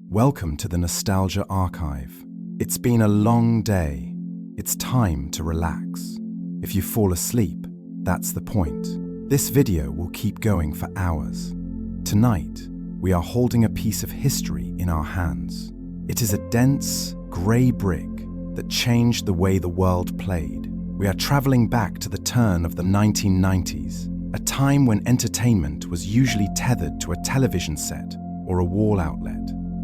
Welcome to the Nostalgia Archive. It's been a long day. It's time to relax. If you fall asleep, that's the point. This video will keep going for hours. Tonight, we are holding a piece of history in our hands. It is a dense, grey brick that changed the way the world played. We are traveling back to the turn of the 1990s, a time when entertainment was usually tethered to a television set or a wall outlet.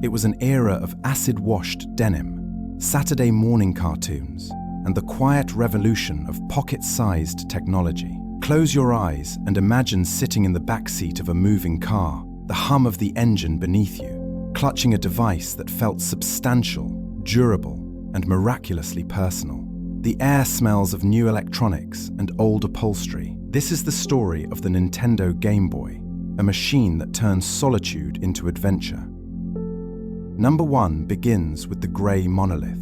It was an era of acid-washed denim, Saturday morning cartoons, and the quiet revolution of pocket-sized technology. Close your eyes and imagine sitting in the backseat of a moving car, the hum of the engine beneath you, clutching a device that felt substantial, durable, and miraculously personal. The air smells of new electronics and old upholstery. This is the story of the Nintendo Game Boy, a machine that turns solitude into adventure. Number 1 begins with the grey monolith.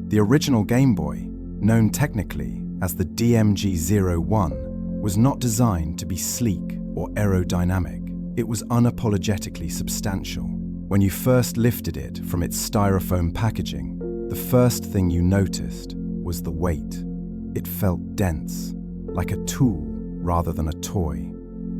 The original Game Boy, known technically as the DMG-01, was not designed to be sleek or aerodynamic. It was unapologetically substantial. When you first lifted it from its styrofoam packaging, the first thing you noticed was the weight. It felt dense, like a tool rather than a toy.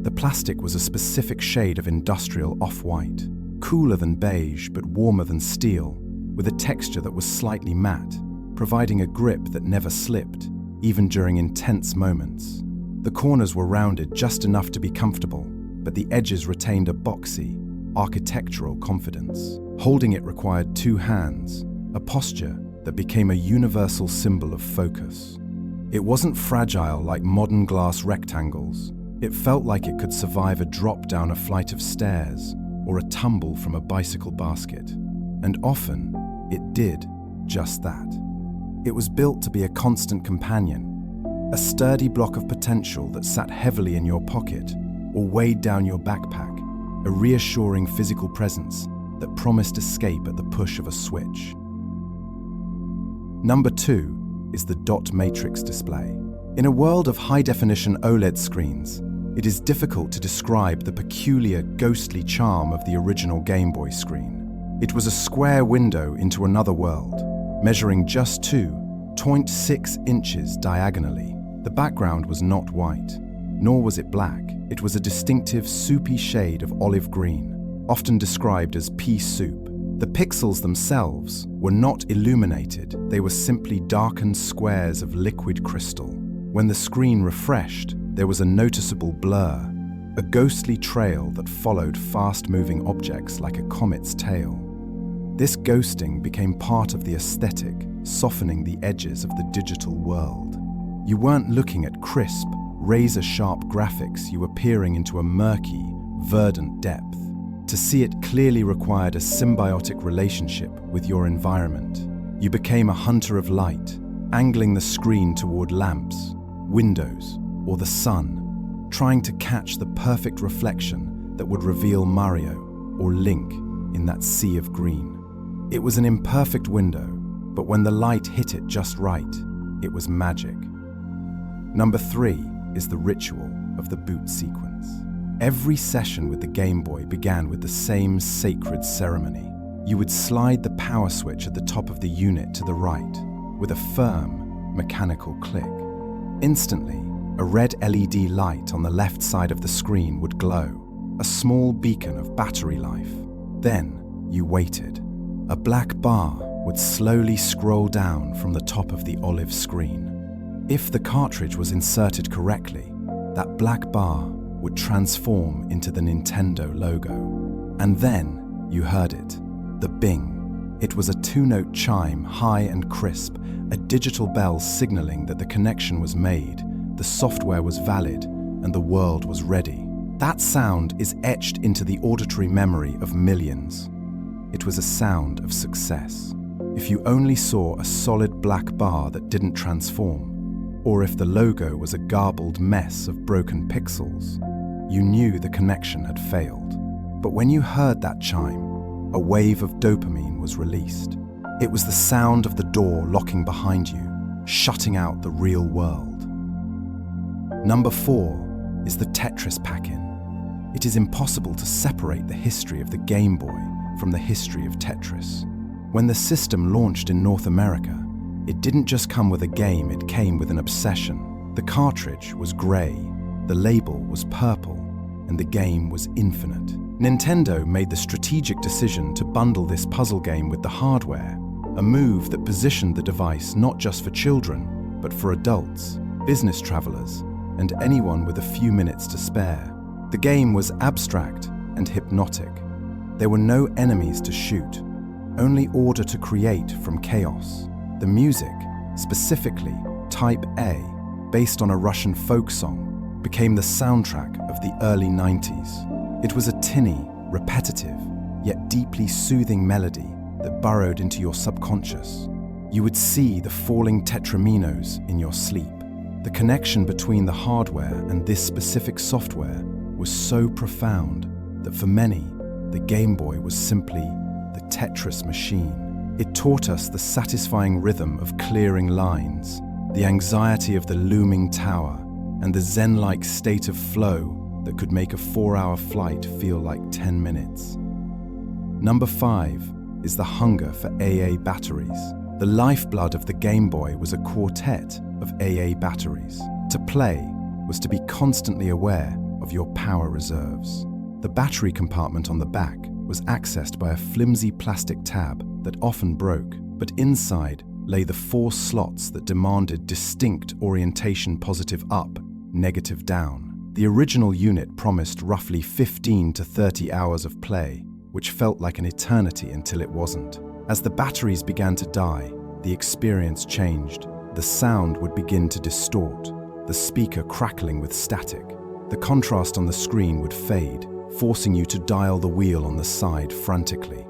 The plastic was a specific shade of industrial off-white, cooler than beige but warmer than steel, with a texture that was slightly matte, providing a grip that never slipped, even during intense moments. The corners were rounded just enough to be comfortable, but the edges retained a boxy, architectural confidence. Holding it required 2 hands, a posture that became a universal symbol of focus. It wasn't fragile like modern glass rectangles. It felt like it could survive a drop down a flight of stairs or a tumble from a bicycle basket. And often, it did just that. It was built to be a constant companion, a sturdy block of potential that sat heavily in your pocket or weighed down your backpack, a reassuring physical presence that promised escape at the push of a switch. Number 2 is the dot matrix display. In a world of high-definition OLED screens, it is difficult to describe the peculiar, ghostly charm of the original Game Boy screen. It was a square window into another world, measuring just 2.6 inches diagonally. The background was not white, nor was it black. It was a distinctive, soupy shade of olive green, often described as pea soup. The pixels themselves were not illuminated. They were simply darkened squares of liquid crystal. When the screen refreshed, there was a noticeable blur, a ghostly trail that followed fast-moving objects like a comet's tail. This ghosting became part of the aesthetic, softening the edges of the digital world. You weren't looking at crisp, razor-sharp graphics, you were peering into a murky, verdant depth. To see it clearly required a symbiotic relationship with your environment. You became a hunter of light, angling the screen toward lamps, windows, or the sun, trying to catch the perfect reflection that would reveal Mario or Link in that sea of green. It was an imperfect window, but when the light hit it just right, it was magic. Number 3 is the ritual of the boot sequence. Every session with the Game Boy began with the same sacred ceremony. You would slide the power switch at the top of the unit to the right with a firm, mechanical click. Instantly, a red LED light on the left side of the screen would glow, a small beacon of battery life. Then, you waited. A black bar would slowly scroll down from the top of the olive screen. If the cartridge was inserted correctly, that black bar would transform into the Nintendo logo. And then you heard it, the bing. It was a 2-note chime, high and crisp, a digital bell signaling that the connection was made, the software was valid, and the world was ready. That sound is etched into the auditory memory of millions. It was a sound of success. If you only saw a solid black bar that didn't transform, or if the logo was a garbled mess of broken pixels, you knew the connection had failed. But when you heard that chime, a wave of dopamine was released. It was the sound of the door locking behind you, shutting out the real world. Number 4 is the Tetris pack-in. It is impossible to separate the history of the Game Boy from the history of Tetris. When the system launched in North America, it didn't just come with a game, it came with an obsession. The cartridge was grey, the label was purple, and the game was infinite. Nintendo made the strategic decision to bundle this puzzle game with the hardware, a move that positioned the device not just for children, but for adults, business travelers, and anyone with a few minutes to spare. The game was abstract and hypnotic. There were no enemies to shoot, only order to create from chaos. The music, specifically Type A, based on a Russian folk song, became the soundtrack of the early 90s. It was a tinny, repetitive, yet deeply soothing melody that burrowed into your subconscious. You would see the falling tetraminos in your sleep. The connection between the hardware and this specific software was so profound that for many, the Game Boy was simply the Tetris machine. It taught us the satisfying rhythm of clearing lines, the anxiety of the looming tower, and the zen-like state of flow that could make a 4-hour flight feel like 10 minutes. Number 5 is the hunger for AA batteries. The lifeblood of the Game Boy was a quartet of AA batteries. To play was to be constantly aware of your power reserves. The battery compartment on the back was accessed by a flimsy plastic tab that often broke, but inside lay the 4 slots that demanded distinct orientation: positive up, negative down. The original unit promised roughly 15 to 30 hours of play, which felt like an eternity until it wasn't. As the batteries began to die, the experience changed. The sound would begin to distort, the speaker crackling with static. The contrast on the screen would fade, forcing you to dial the wheel on the side frantically.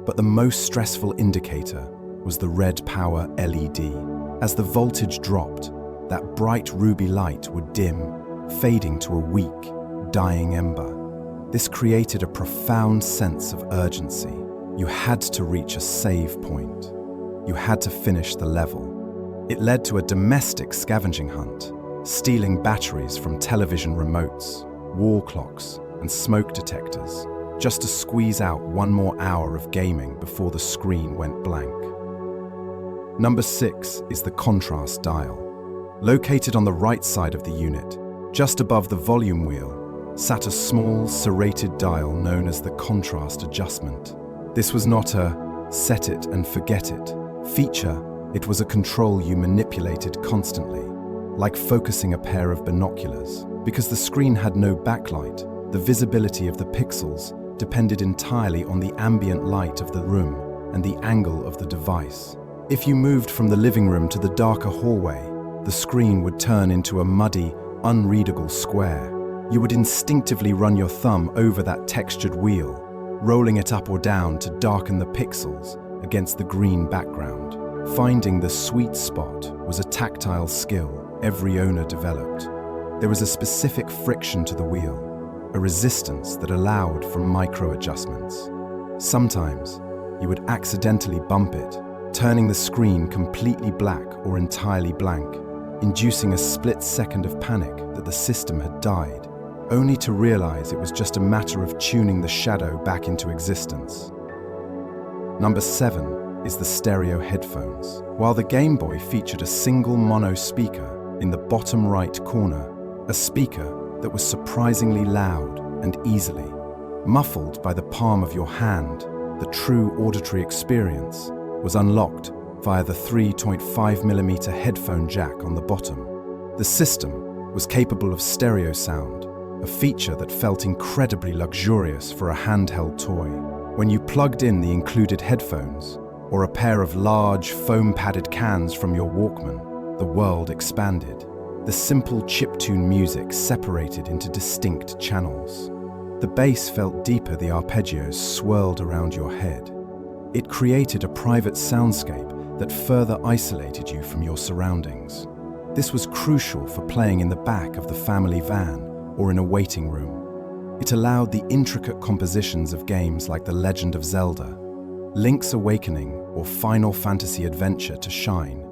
But the most stressful indicator was the red power LED. As the voltage dropped, that bright ruby light would dim, fading to a weak, dying ember. This created a profound sense of urgency. You had to reach a save point. You had to finish the level. It led to a domestic scavenging hunt, stealing batteries from television remotes, wall clocks, and smoke detectors, just to squeeze out one more hour of gaming before the screen went blank. Number 6 is the contrast dial. Located on the right side of the unit, just above the volume wheel, sat a small serrated dial known as the contrast adjustment. This was not a set it and forget it feature, it was a control you manipulated constantly, like focusing a pair of binoculars. Because the screen had no backlight, the visibility of the pixels depended entirely on the ambient light of the room and the angle of the device. If you moved from the living room to the darker hallway, the screen would turn into a muddy, unreadable square. You would instinctively run your thumb over that textured wheel, rolling it up or down to darken the pixels against the green background. Finding the sweet spot was a tactile skill every owner developed. There was a specific friction to the wheel, a resistance that allowed for micro-adjustments. Sometimes, you would accidentally bump it, turning the screen completely black or entirely blank, inducing a split second of panic that the system had died, only to realize it was just a matter of tuning the shadow back into existence. Number 7 is the stereo headphones. While the Game Boy featured a single mono speaker in the bottom right corner, a speaker that was surprisingly loud and easily muffled by the palm of your hand, the true auditory experience was unlocked via the 3.5mm headphone jack on the bottom. The system was capable of stereo sound, a feature that felt incredibly luxurious for a handheld toy. When you plugged in the included headphones, or a pair of large foam-padded cans from your Walkman, the world expanded. The simple chiptune music separated into distinct channels. The bass felt deeper, the arpeggios swirled around your head. It created a private soundscape that further isolated you from your surroundings. This was crucial for playing in the back of the family van or in a waiting room. It allowed the intricate compositions of games like The Legend of Zelda, Link's Awakening, or Final Fantasy Adventure to shine,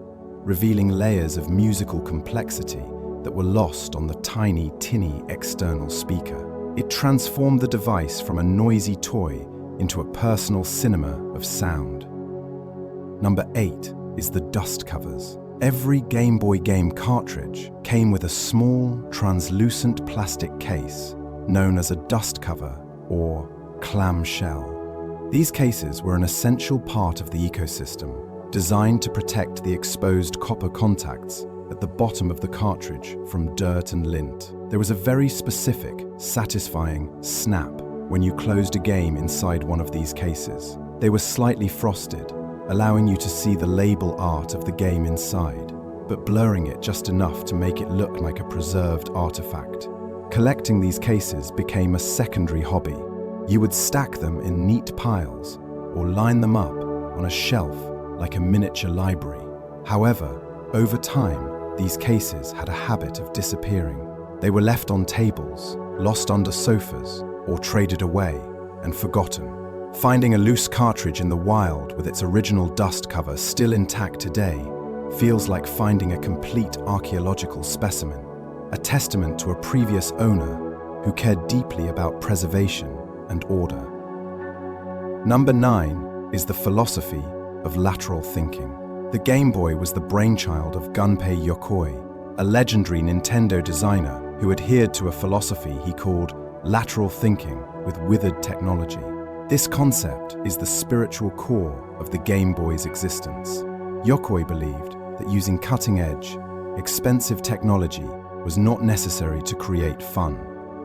revealing layers of musical complexity that were lost on the tiny, tinny external speaker. It transformed the device from a noisy toy into a personal cinema of sound. Number 8 is the dust covers. Every Game Boy game cartridge came with a small, translucent plastic case known as a dust cover or clamshell. These cases were an essential part of the ecosystem, designed to protect the exposed copper contacts at the bottom of the cartridge from dirt and lint. There was a very specific, satisfying snap when you closed a game inside one of these cases. They were slightly frosted, allowing you to see the label art of the game inside, but blurring it just enough to make it look like a preserved artifact. Collecting these cases became a secondary hobby. You would stack them in neat piles or line them up on a shelf like a miniature library. However, over time, these cases had a habit of disappearing. They were left on tables, lost under sofas, or traded away and forgotten. Finding a loose cartridge in the wild with its original dust cover still intact today feels like finding a complete archaeological specimen, a testament to a previous owner who cared deeply about preservation and order. Number 9 is the philosophy of lateral thinking. The Game Boy was the brainchild of Gunpei Yokoi, a legendary Nintendo designer who adhered to a philosophy he called lateral thinking with withered technology. This concept is the spiritual core of the Game Boy's existence. Yokoi believed that using cutting-edge, expensive technology was not necessary to create fun.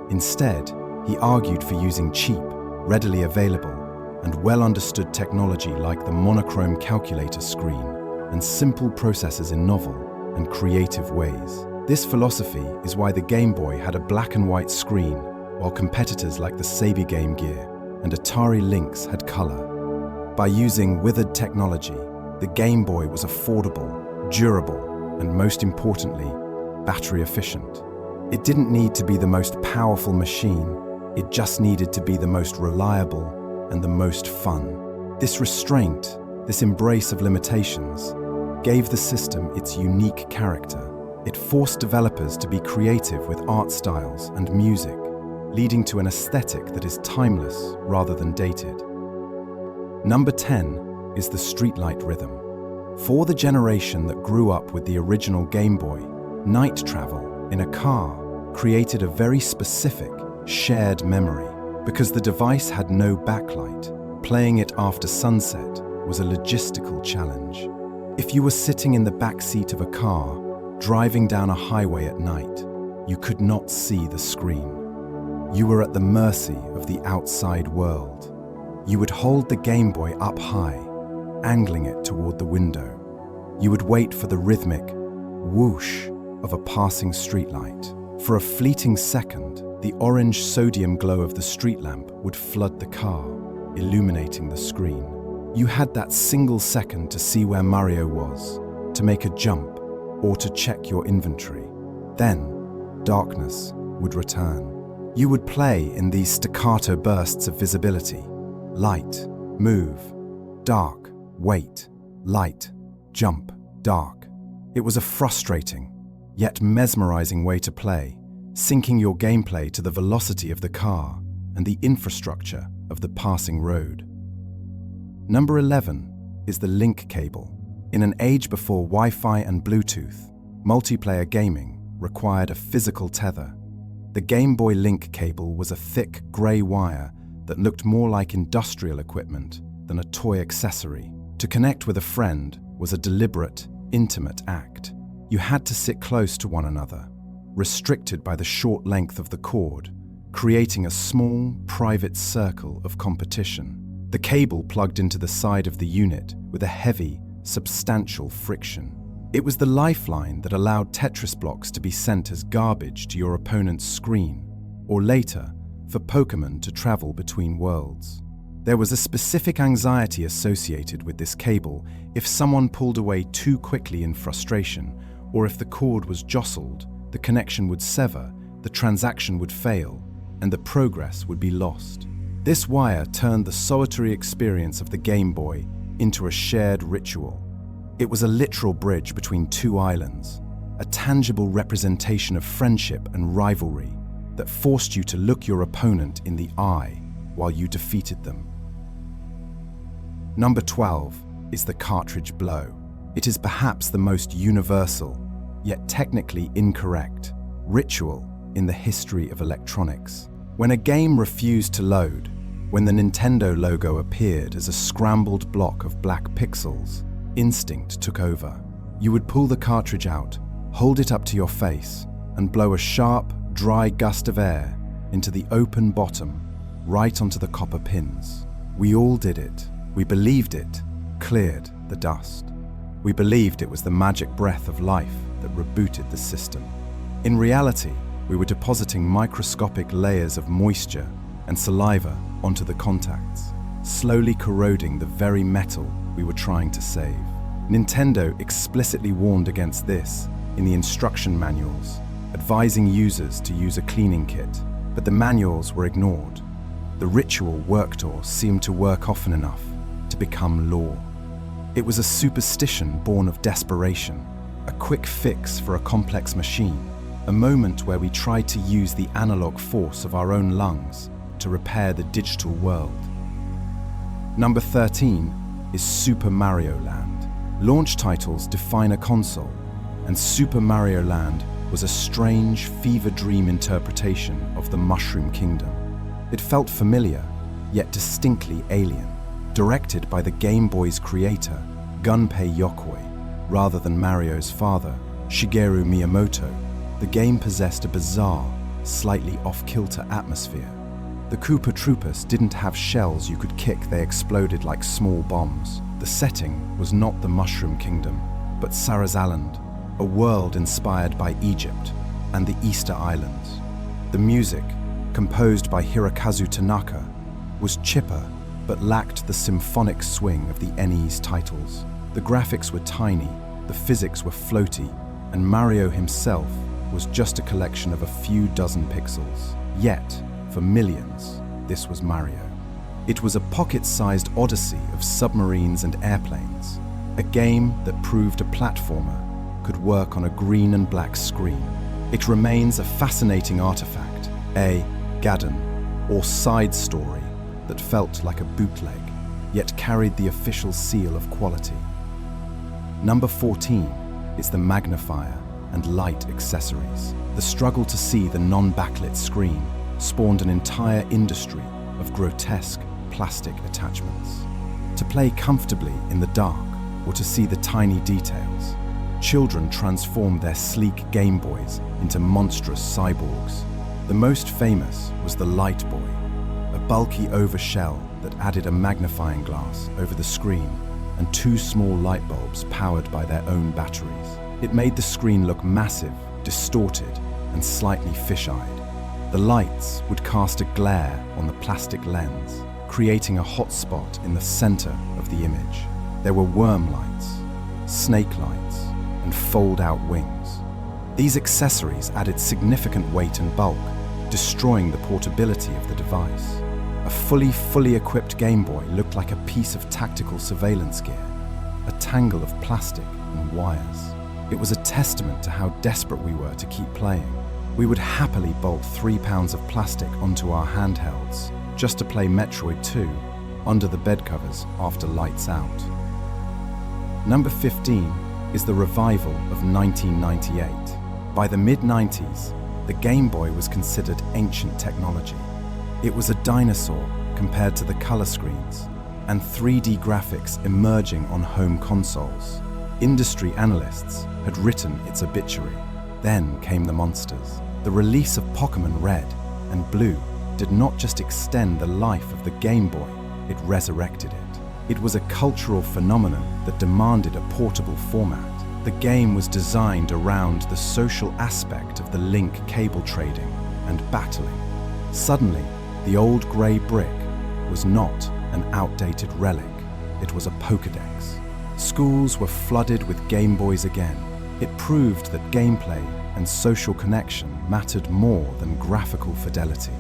Instead, he argued for using cheap, readily available, and well-understood technology like the monochrome calculator screen and simple processors in novel and creative ways. This philosophy is why the Game Boy had a black and white screen, while competitors like the Sega Game Gear and Atari Lynx had color. By using withered technology, the Game Boy was affordable, durable, and most importantly, battery efficient. It didn't need to be the most powerful machine, it just needed to be the most reliable and the most fun. This restraint, this embrace of limitations, gave the system its unique character. It forced developers to be creative with art styles and music, leading to an aesthetic that is timeless rather than dated. Number 10 is the streetlight rhythm. For the generation that grew up with the original Game Boy, night travel in a car created a very specific, shared memory. Because the device had no backlight, playing it after sunset was a logistical challenge. If you were sitting in the back seat of a car, driving down a highway at night, you could not see the screen. You were at the mercy of the outside world. You would hold the Game Boy up high, angling it toward the window. You would wait for the rhythmic whoosh of a passing streetlight. For a fleeting second, the orange sodium glow of the street lamp would flood the car, illuminating the screen. You had that single second to see where Mario was, to make a jump, or to check your inventory. Then, darkness would return. You would play in these staccato bursts of visibility. Light, move, dark, wait, light, jump, dark. It was a frustrating, yet mesmerizing way to play, syncing your gameplay to the velocity of the car and the infrastructure of the passing road. Number 11 is the link cable. In an age before Wi-Fi and Bluetooth, multiplayer gaming required a physical tether. The Game Boy link cable was a thick grey wire that looked more like industrial equipment than a toy accessory. To connect with a friend was a deliberate, intimate act. You had to sit close to one another, restricted by the short length of the cord, creating a small, private circle of competition. The cable plugged into the side of the unit with a heavy, substantial friction. It was the lifeline that allowed Tetris blocks to be sent as garbage to your opponent's screen, or later, for Pokémon to travel between worlds. There was a specific anxiety associated with this cable if someone pulled away too quickly in frustration, or if the cord was jostled, the connection would sever, the transaction would fail, and the progress would be lost. This wire turned the solitary experience of the Game Boy into a shared ritual. It was a literal bridge between two islands, a tangible representation of friendship and rivalry that forced you to look your opponent in the eye while you defeated them. Number 12 is the cartridge blow. It is perhaps the most universal, yet technically incorrect, ritual in the history of electronics. When a game refused to load, when the Nintendo logo appeared as a scrambled block of black pixels, instinct took over. You would pull the cartridge out, hold it up to your face, and blow a sharp, dry gust of air into the open bottom, right onto the copper pins. We all did it. We believed it cleared the dust. We believed it was the magic breath of life that rebooted the system. In reality, we were depositing microscopic layers of moisture and saliva onto the contacts, slowly corroding the very metal we were trying to save. Nintendo explicitly warned against this in the instruction manuals, advising users to use a cleaning kit, but the manuals were ignored. The ritual worked or seemed to work often enough to become law. It was a superstition born of desperation, a quick fix for a complex machine, a moment where we tried to use the analog force of our own lungs to repair the digital world. Number 13 is Super Mario Land. Launch titles define a console, and Super Mario Land was a strange, fever dream interpretation of the Mushroom Kingdom. It felt familiar, yet distinctly alien, directed by the Game Boy's creator, Gunpei Yokoi, rather than Mario's father, Shigeru Miyamoto. The game possessed a bizarre, slightly off-kilter atmosphere. The Koopa Troopas didn't have shells you could kick, they exploded like small bombs. The setting was not the Mushroom Kingdom, but Sarazaland, a world inspired by Egypt and the Easter Islands. The music, composed by Hirokazu Tanaka, was chipper but lacked the symphonic swing of the NES titles. The graphics were tiny, the physics were floaty, and Mario himself was just a collection of a few dozen pixels. Yet, for millions, this was Mario. It was a pocket-sized odyssey of submarines and airplanes, a game that proved a platformer could work on a green and black screen. It remains a fascinating artifact, a Gaddon, or side story that felt like a bootleg, yet carried the official seal of quality. Number 14 is the magnifier and light accessories. The struggle to see the non-backlit screen spawned an entire industry of grotesque plastic attachments. To play comfortably in the dark or to see the tiny details, children transformed their sleek Game Boys into monstrous cyborgs. The most famous was the Light Boy, a bulky overshell that added a magnifying glass over the screen and two small light bulbs powered by their own batteries. It made the screen look massive, distorted, and slightly fish-eyed. The lights would cast a glare on the plastic lens, creating a hot spot in the center of the image. There were worm lights, snake lights, and fold-out wings. These accessories added significant weight and bulk, destroying the portability of the device. A fully equipped Game Boy looked like a piece of tactical surveillance gear, a tangle of plastic and wires. It was a testament to how desperate we were to keep playing. We would happily bolt 3 pounds of plastic onto our handhelds just to play Metroid 2 under the bed covers after lights out. Number 15 is the revival of 1998. By the mid-90s, the Game Boy was considered ancient technology. It was a dinosaur compared to the color screens and 3D graphics emerging on home consoles. Industry analysts had written its obituary. Then came the monsters. The release of Pokémon Red and Blue did not just extend the life of the Game Boy, it resurrected it. It was a cultural phenomenon that demanded a portable format. The game was designed around the social aspect of the link cable trading and battling. Suddenly, the old grey brick was not an outdated relic, it was a Pokédex. Schools were flooded with Game Boys again. It proved that gameplay and social connection mattered more than graphical fidelity.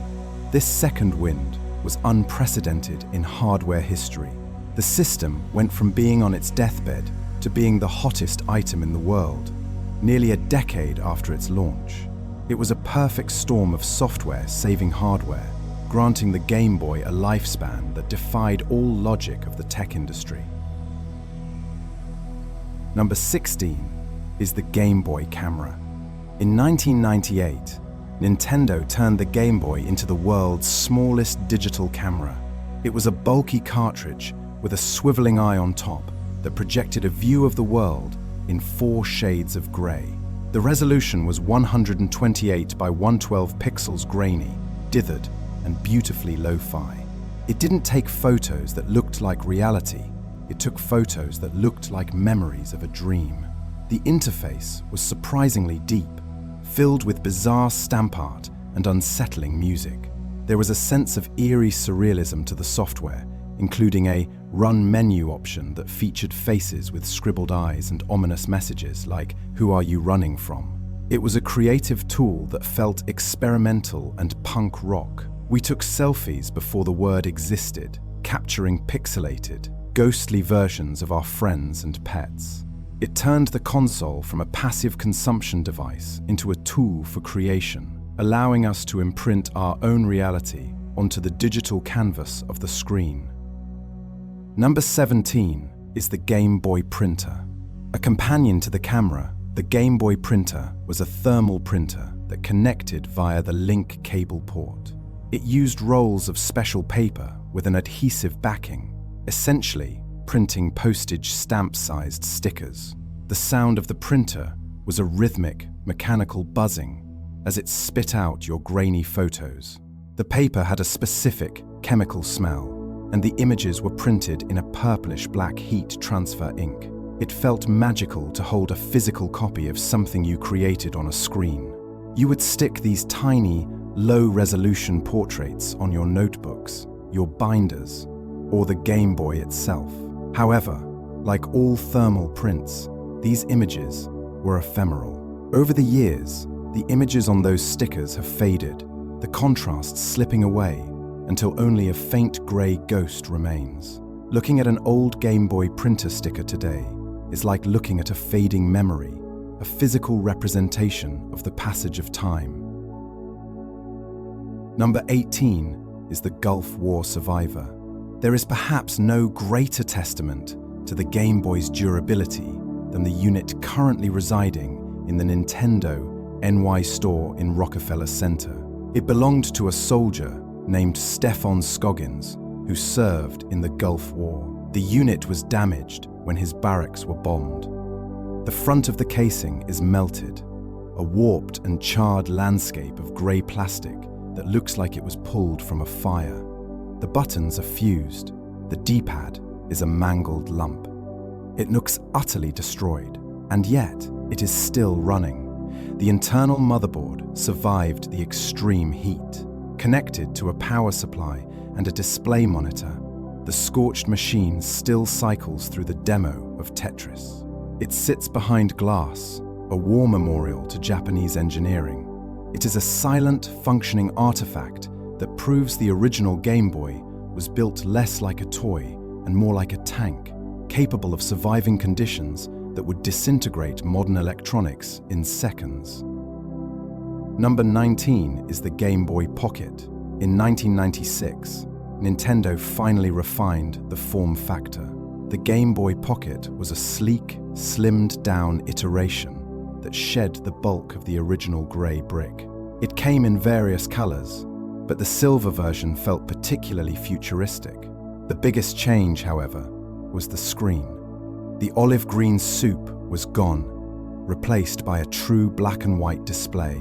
This second wind was unprecedented in hardware history. The system went from being on its deathbed to being the hottest item in the world, nearly a decade after its launch. It was a perfect storm of software saving hardware, granting the Game Boy a lifespan that defied all logic of the tech industry. Number 16 is the Game Boy camera. In 1998, Nintendo turned the Game Boy into the world's smallest digital camera. It was a bulky cartridge with a swiveling eye on top that projected a view of the world in 4 shades of grey. The resolution was 128 by 112 pixels, grainy, dithered, and beautifully lo-fi. It didn't take photos that looked like reality. It took photos that looked like memories of a dream. The interface was surprisingly deep, filled with bizarre stamp art and unsettling music. There was a sense of eerie surrealism to the software, including a run menu option that featured faces with scribbled eyes and ominous messages like, "Who are you running from?" It was a creative tool that felt experimental and punk rock. We took selfies before the word existed, capturing pixelated, ghostly versions of our friends and pets. It turned the console from a passive consumption device into a tool for creation, allowing us to imprint our own reality onto the digital canvas of the screen. Number 17 is the Game Boy printer. A companion to the camera, the Game Boy printer was a thermal printer that connected via the link cable port. It used rolls of special paper with an adhesive backing, essentially printing postage stamp-sized stickers. The sound of the printer was a rhythmic, mechanical buzzing as it spit out your grainy photos. The paper had a specific chemical smell, and the images were printed in a purplish-black heat transfer ink. It felt magical to hold a physical copy of something you created on a screen. You would stick these tiny, low-resolution portraits on your notebooks, your binders, or the Game Boy itself. However, like all thermal prints, these images were ephemeral. Over the years, the images on those stickers have faded, the contrast slipping away until only a faint grey ghost remains. Looking at an old Game Boy printer sticker today is like looking at a fading memory, a physical representation of the passage of time. Number 18 is the Gulf War survivor. There is perhaps no greater testament to the Game Boy's durability than the unit currently residing in the Nintendo NY store in Rockefeller Center. It belonged to a soldier named Stefan Scoggins, who served in the Gulf War. The unit was damaged when his barracks were bombed. The front of the casing is melted, a warped and charred landscape of grey plastic that looks like it was pulled from a fire. The buttons are fused. The D-pad is a mangled lump. It looks utterly destroyed, and yet it is still running. The internal motherboard survived the extreme heat. Connected to a power supply and a display monitor, the scorched machine still cycles through the demo of Tetris. It sits behind glass, a war memorial to Japanese engineering. It is a silent, functioning artifact that proves the original Game Boy was built less like a toy and more like a tank, capable of surviving conditions that would disintegrate modern electronics in seconds. Number 19 is the Game Boy Pocket. In 1996, Nintendo finally refined the form factor. The Game Boy Pocket was a sleek, slimmed-down iteration that shed the bulk of the original grey brick. It came in various colors, but the silver version felt particularly futuristic. The biggest change, however, was the screen. The olive green soup was gone, replaced by a true black and white display.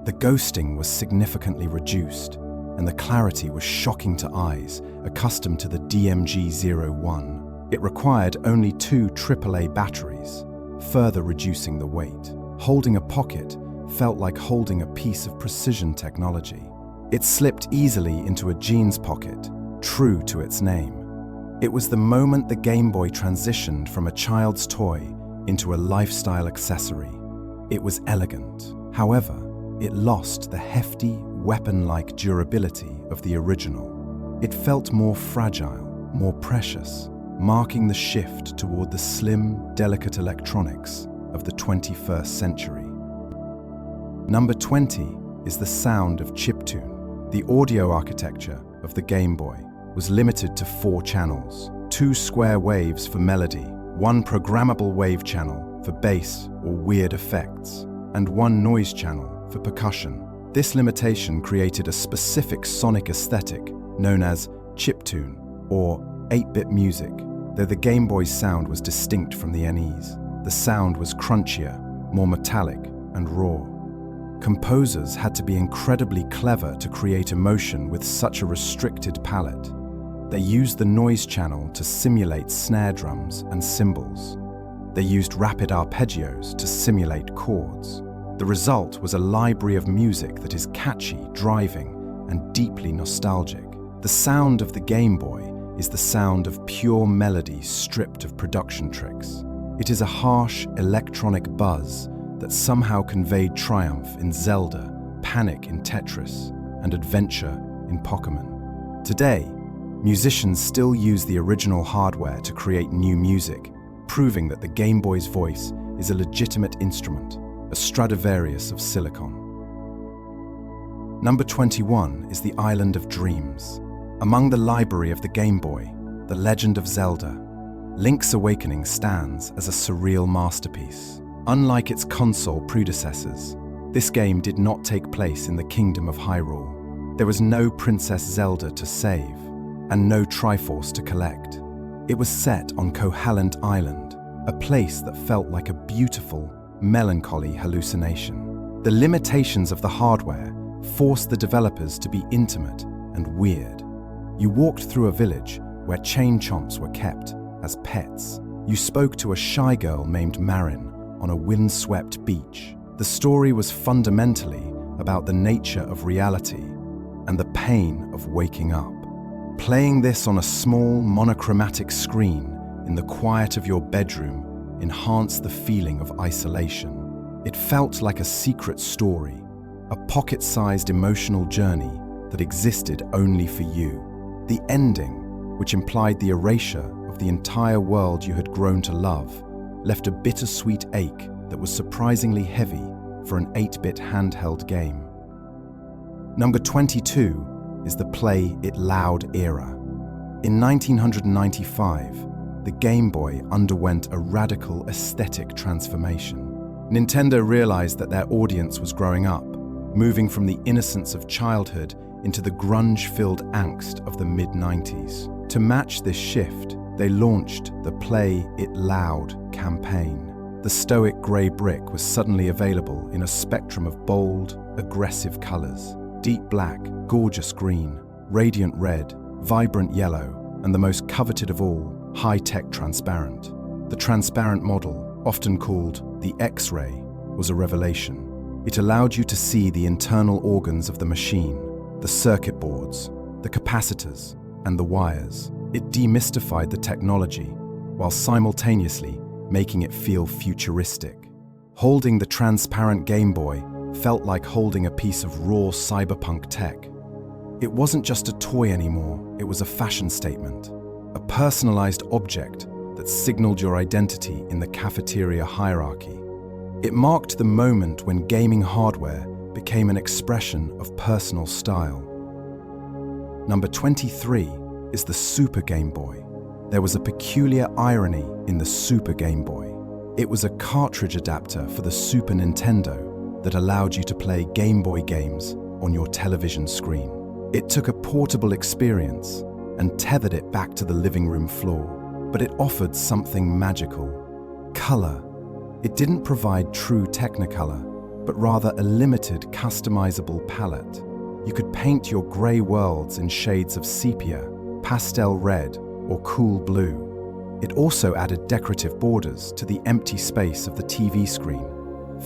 The ghosting was significantly reduced, and the clarity was shocking to eyes accustomed to the DMG-01. It required only 2 AAA batteries, further reducing the weight. Holding a Pocket felt like holding a piece of precision technology. It slipped easily into a jeans pocket, true to its name. It was the moment the Game Boy transitioned from a child's toy into a lifestyle accessory. It was elegant. However, it lost the hefty, weapon-like durability of the original. It felt more fragile, more precious, marking the shift toward the slim, delicate electronics of the 21st century. Number 20 is the sound of chiptune. The audio architecture of the Game Boy was limited to 4 channels, 2 square waves for melody, 1 programmable wave channel for bass or weird effects, and 1 noise channel for percussion. This limitation created a specific sonic aesthetic known as chiptune or 8-bit music. Though the Game Boy's sound was distinct from the NES, the sound was crunchier, more metallic, and raw. Composers had to be incredibly clever to create emotion with such a restricted palette. They used the noise channel to simulate snare drums and cymbals. They used rapid arpeggios to simulate chords. The result was a library of music that is catchy, driving, and deeply nostalgic. The sound of the Game Boy is the sound of pure melody stripped of production tricks. It is a harsh, electronic buzz that somehow conveyed triumph in Zelda, panic in Tetris, and adventure in Pokémon. Today, musicians still use the original hardware to create new music, proving that the Game Boy's voice is a legitimate instrument, a Stradivarius of silicon. Number 21 is the Island of Dreams. Among the library of the Game Boy, The Legend of Zelda, Link's Awakening stands as a surreal masterpiece. Unlike its console predecessors, this game did not take place in the Kingdom of Hyrule. There was no Princess Zelda to save, and no Triforce to collect. It was set on Koholint Island, a place that felt like a beautiful, melancholy hallucination. The limitations of the hardware forced the developers to be intimate and weird. You walked through a village where chain chomps were kept as pets. You spoke to a shy girl named Marin on a windswept beach. The story was fundamentally about the nature of reality and the pain of waking up. Playing this on a small, monochromatic screen in the quiet of your bedroom enhanced the feeling of isolation. It felt like a secret story, a pocket-sized emotional journey that existed only for you. The ending, which implied the erasure of the entire world you had grown to love, left a bittersweet ache that was surprisingly heavy for an 8-bit handheld game. Number 22 is the Play It Loud era. In 1995, the Game Boy underwent a radical aesthetic transformation. Nintendo realized that their audience was growing up, moving from the innocence of childhood into the grunge-filled angst of the mid-90s. To match this shift, they launched the Play It Loud campaign. The stoic grey brick was suddenly available in a spectrum of bold, aggressive colors: deep black, gorgeous green, radiant red, vibrant yellow, and the most coveted of all, high-tech transparent. The transparent model, often called the X-ray, was a revelation. It allowed you to see the internal organs of the machine, the circuit boards, the capacitors, and the wires. It demystified the technology, while simultaneously making it feel futuristic. Holding the transparent Game Boy felt like holding a piece of raw cyberpunk tech. It wasn't just a toy anymore, it was a fashion statement, a personalized object that signaled your identity in the cafeteria hierarchy. It marked the moment when gaming hardware became an expression of personal style. Number 23 is the Super Game Boy. There was a peculiar irony in the Super Game Boy. It was a cartridge adapter for the Super Nintendo that allowed you to play Game Boy games on your television screen. It took a portable experience and tethered it back to the living room floor, but it offered something magical: color. It didn't provide true Technicolor, but rather a limited, customizable palette. You could paint your gray worlds in shades of sepia, pastel red, or cool blue. It also added decorative borders to the empty space of the TV screen,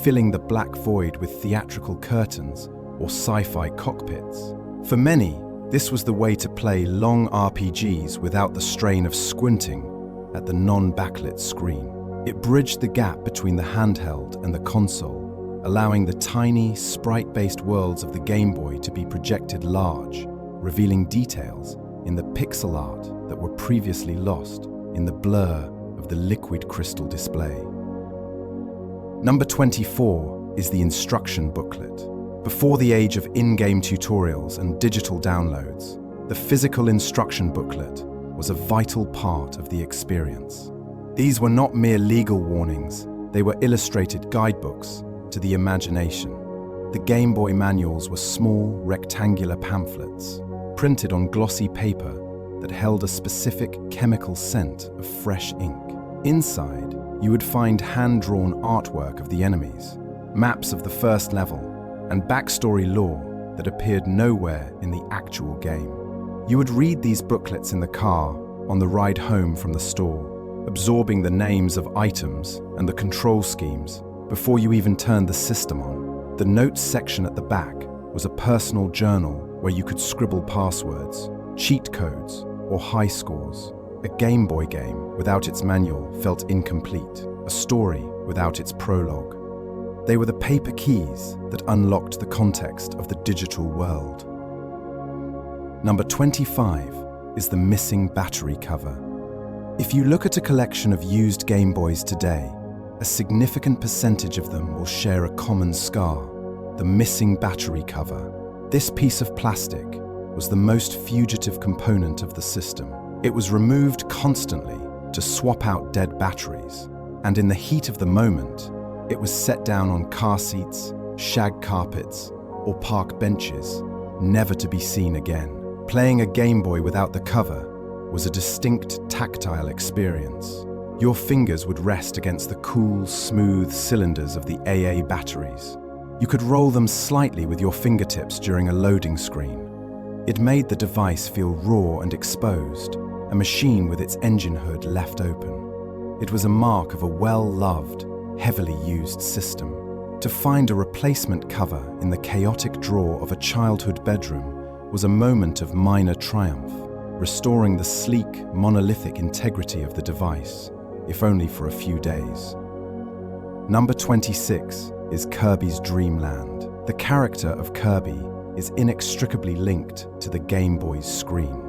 filling the black void with theatrical curtains or sci-fi cockpits. For many, this was the way to play long RPGs without the strain of squinting at the non-backlit screen. It bridged the gap between the handheld and the console, allowing the tiny, sprite-based worlds of the Game Boy to be projected large, revealing details in the pixel art that were previously lost in the blur of the liquid crystal display. Number 24 is the instruction booklet. Before the age of in-game tutorials and digital downloads, the physical instruction booklet was a vital part of the experience. These were not mere legal warnings, they were illustrated guidebooks to the imagination. The Game Boy manuals were small, rectangular pamphlets, printed on glossy paper that held a specific chemical scent of fresh ink. Inside, you would find hand-drawn artwork of the enemies, maps of the first level, and backstory lore that appeared nowhere in the actual game. You would read these booklets in the car on the ride home from the store, absorbing the names of items and the control schemes before you even turned the system on. The notes section at the back was a personal journal where you could scribble passwords, cheat codes, or high scores. A Game Boy game without its manual felt incomplete, a story without its prologue. They were the paper keys that unlocked the context of the digital world. Number 25 is the missing battery cover. If you look at a collection of used Game Boys today, a significant percentage of them will share a common scar, the missing battery cover. This piece of plastic was the most fugitive component of the system. It was removed constantly to swap out dead batteries, and in the heat of the moment, it was set down on car seats, shag carpets, or park benches, never to be seen again. Playing a Game Boy without the cover was a distinct tactile experience. Your fingers would rest against the cool, smooth cylinders of the AA batteries. You could roll them slightly with your fingertips during a loading screen. It made the device feel raw and exposed, a machine with its engine hood left open. It was a mark of a well-loved, heavily used system. To find a replacement cover in the chaotic drawer of a childhood bedroom was a moment of minor triumph, restoring the sleek, monolithic integrity of the device, if only for a few days. Number 26 is Kirby's Dream Land. The character of Kirby is inextricably linked to the Game Boy's screen.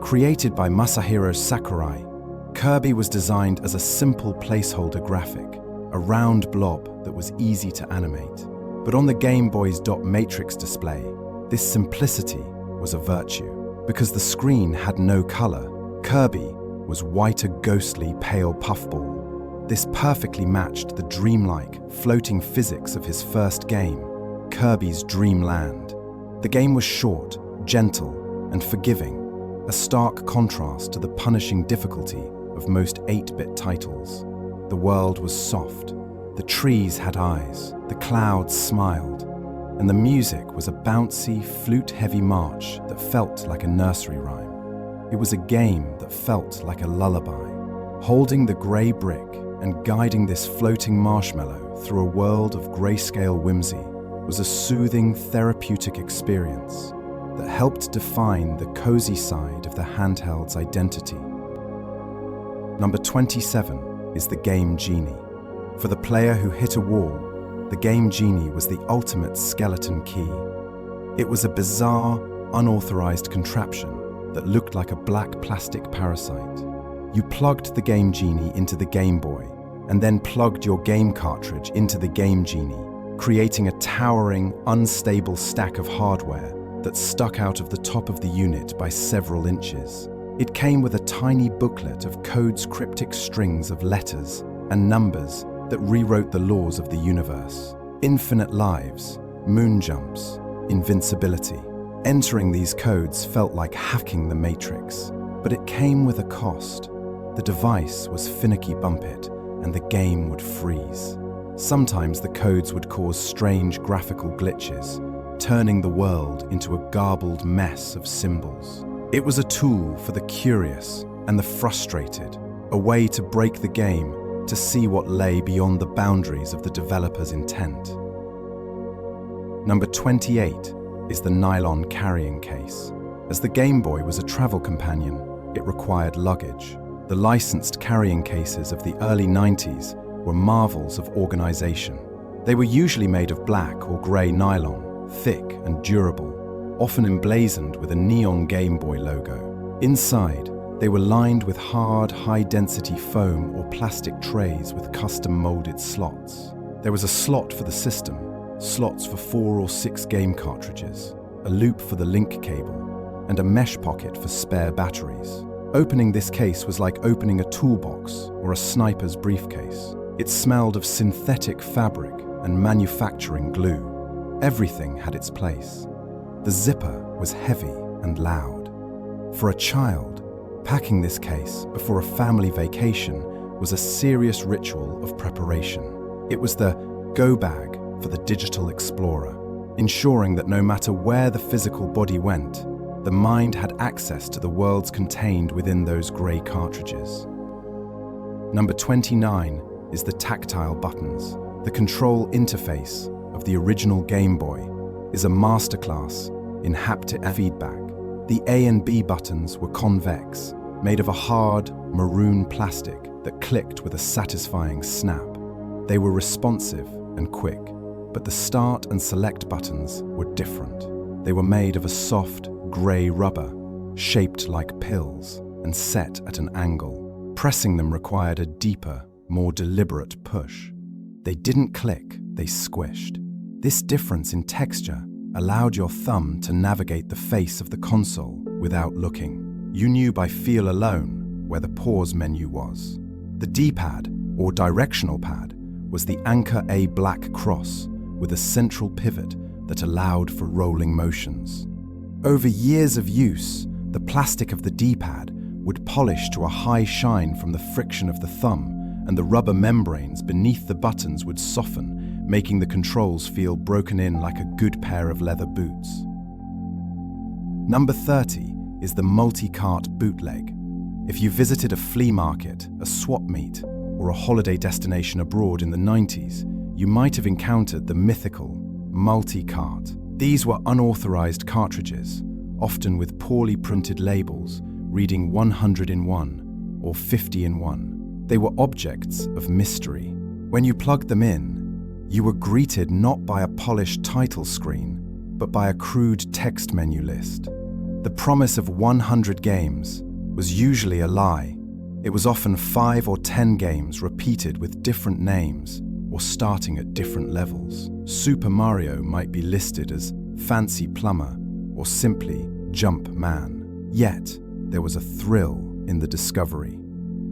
Created by Masahiro Sakurai, Kirby was designed as a simple placeholder graphic, a round blob that was easy to animate. But on the Game Boy's dot matrix display, this simplicity was a virtue. Because the screen had no color, Kirby was white, a ghostly, pale puffball. This perfectly matched the dreamlike, floating physics of his first game, Kirby's Dream Land. The game was short, gentle, and forgiving, a stark contrast to the punishing difficulty of most 8-bit titles. The world was soft, the trees had eyes, the clouds smiled, and the music was a bouncy, flute-heavy march that felt like a nursery rhyme. It was a game that felt like a lullaby, holding the grey brick and guiding this floating marshmallow through a world of grayscale whimsy was a soothing, therapeutic experience that helped define the cozy side of the handheld's identity. Number 27 is the Game Genie. For the player who hit a wall, the Game Genie was the ultimate skeleton key. It was a bizarre, unauthorized contraption that looked like a black plastic parasite. You plugged the Game Genie into the Game Boy and then plugged your game cartridge into the Game Genie, creating a towering, unstable stack of hardware that stuck out of the top of the unit by several inches. It came with a tiny booklet of code's cryptic strings of letters and numbers that rewrote the laws of the universe. Infinite lives, moon jumps, invincibility. Entering these codes felt like hacking the Matrix, but it came with a cost. The device was finicky bump it, and the game would freeze. Sometimes the codes would cause strange graphical glitches, turning the world into a garbled mess of symbols. It was a tool for the curious and the frustrated, a way to break the game to see what lay beyond the boundaries of the developer's intent. Number 28 is the nylon carrying case. As the Game Boy was a travel companion, it required luggage. The licensed carrying cases of the early 90s were marvels of organization. They were usually made of black or grey nylon, thick and durable, often emblazoned with a neon Game Boy logo. Inside, they were lined with hard, high-density foam or plastic trays with custom-molded slots. There was a slot for the system, slots for 4 or 6 game cartridges, a loop for the link cable, and a mesh pocket for spare batteries. Opening this case was like opening a toolbox or a sniper's briefcase. It smelled of synthetic fabric and manufacturing glue. Everything had its place. The zipper was heavy and loud. For a child, packing this case before a family vacation was a serious ritual of preparation. It was the go bag for the digital explorer, ensuring that no matter where the physical body went, the mind had access to the worlds contained within those grey cartridges. Number 29 is the tactile buttons. The control interface of the original Game Boy is a masterclass in haptic feedback. The A and B buttons were convex, made of a hard, maroon plastic that clicked with a satisfying snap. They were responsive and quick, but the start and select buttons were different. They were made of a soft, grey rubber, shaped like pills and set at an angle. Pressing them required a deeper, more deliberate push. They didn't click, they squished. This difference in texture allowed your thumb to navigate the face of the console without looking. You knew by feel alone where the pause menu was. The D-pad, or directional pad, was the Anchor A black cross with a central pivot that allowed for rolling motions. Over years of use, the plastic of the D-pad would polish to a high shine from the friction of the thumb, and the rubber membranes beneath the buttons would soften, making the controls feel broken in like a good pair of leather boots. Number 30 is the multi-cart bootleg. If you visited a flea market, a swap meet, or a holiday destination abroad in the 90s, you might have encountered the mythical multi-cart. These were unauthorized cartridges, often with poorly printed labels reading 100 in 1 or 50 in 1. They were objects of mystery. When you plugged them in, you were greeted not by a polished title screen, but by a crude text menu list. The promise of 100 games was usually a lie. It was often 5 or 10 games repeated with different names or starting at different levels. Super Mario might be listed as Fancy Plumber or simply Jump Man. Yet, there was a thrill in the discovery.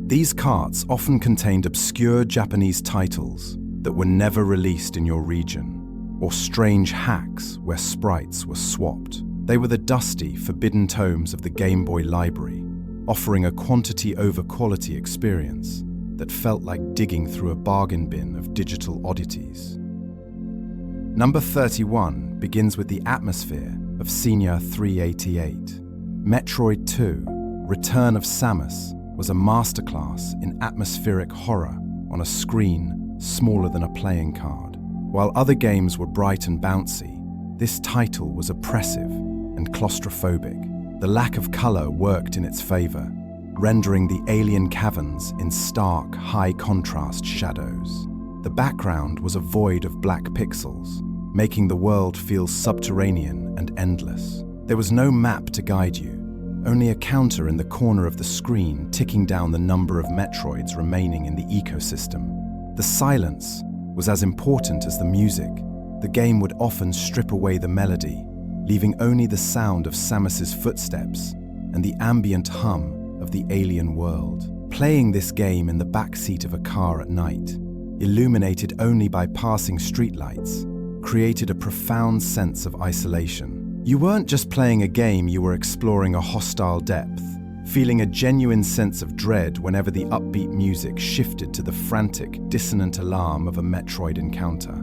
These carts often contained obscure Japanese titles that were never released in your region, or strange hacks where sprites were swapped. They were the dusty, forbidden tomes of the Game Boy library, offering a quantity over quality experience that felt like digging through a bargain bin of digital oddities. Number 31 begins with the atmosphere of Senior 388. Metroid 2, Return of Samus, was a masterclass in atmospheric horror on a screen smaller than a playing card. While other games were bright and bouncy, this title was oppressive and claustrophobic. The lack of color worked in its favor, rendering the alien caverns in stark, high-contrast shadows. The background was a void of black pixels, making the world feel subterranean and endless. There was no map to guide you, only a counter in the corner of the screen ticking down the number of Metroids remaining in the ecosystem. The silence was as important as the music. The game would often strip away the melody, leaving only the sound of Samus's footsteps and the ambient hum of the alien world. Playing this game in the backseat of a car at night, illuminated only by passing streetlights, created a profound sense of isolation. You weren't just playing a game, you were exploring a hostile depth, feeling a genuine sense of dread whenever the upbeat music shifted to the frantic, dissonant alarm of a Metroid encounter.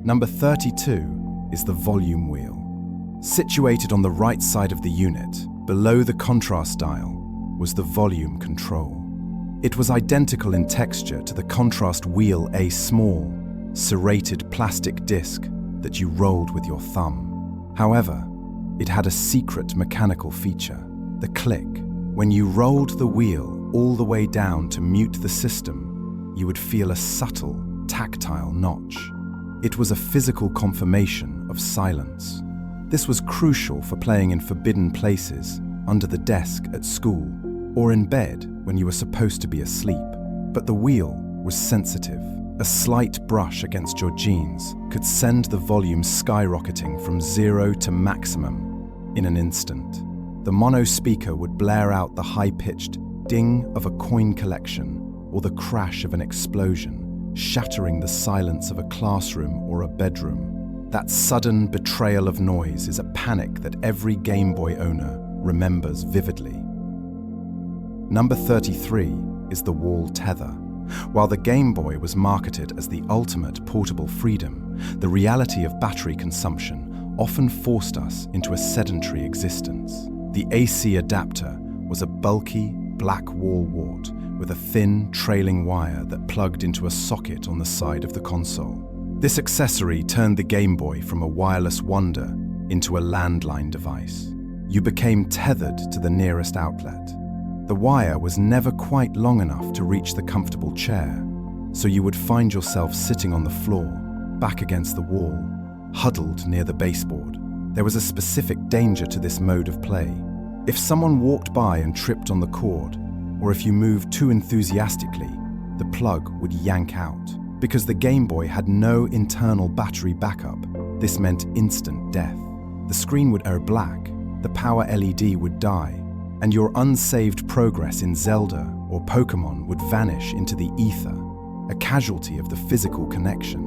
Number 32 is the volume wheel. Situated on the right side of the unit, below the contrast dial, was the volume control. It was identical in texture to the contrast wheel, a small, serrated plastic disc that you rolled with your thumb. However, it had a secret mechanical feature, the click. When you rolled the wheel all the way down to mute the system, you would feel a subtle, tactile notch. It was a physical confirmation of silence. This was crucial for playing in forbidden places, under the desk at school, or in bed when you were supposed to be asleep. But the wheel was sensitive, A slight brush against your jeans could send the volume skyrocketing from 0 to maximum in an instant. The mono speaker would blare out the high-pitched ding of a coin collection or the crash of an explosion, shattering the silence of a classroom or a bedroom. That sudden betrayal of noise is a panic that every Game Boy owner remembers vividly. Number 33 is the wall tether. While the Game Boy was marketed as the ultimate portable freedom, the reality of battery consumption often forced us into a sedentary existence. The AC adapter was a bulky, black wall wart with a thin, trailing wire that plugged into a socket on the side of the console. This accessory turned the Game Boy from a wireless wonder into a landline device. You became tethered to the nearest outlet. The wire was never quite long enough to reach the comfortable chair, so you would find yourself sitting on the floor, back against the wall, huddled near the baseboard. There was a specific danger to this mode of play. If someone walked by and tripped on the cord, or if you moved too enthusiastically, the plug would yank out. Because the Game Boy had no internal battery backup, this meant instant death. The screen would go black, the power LED would die, and your unsaved progress in Zelda or Pokemon would vanish into the ether, a casualty of the physical connection.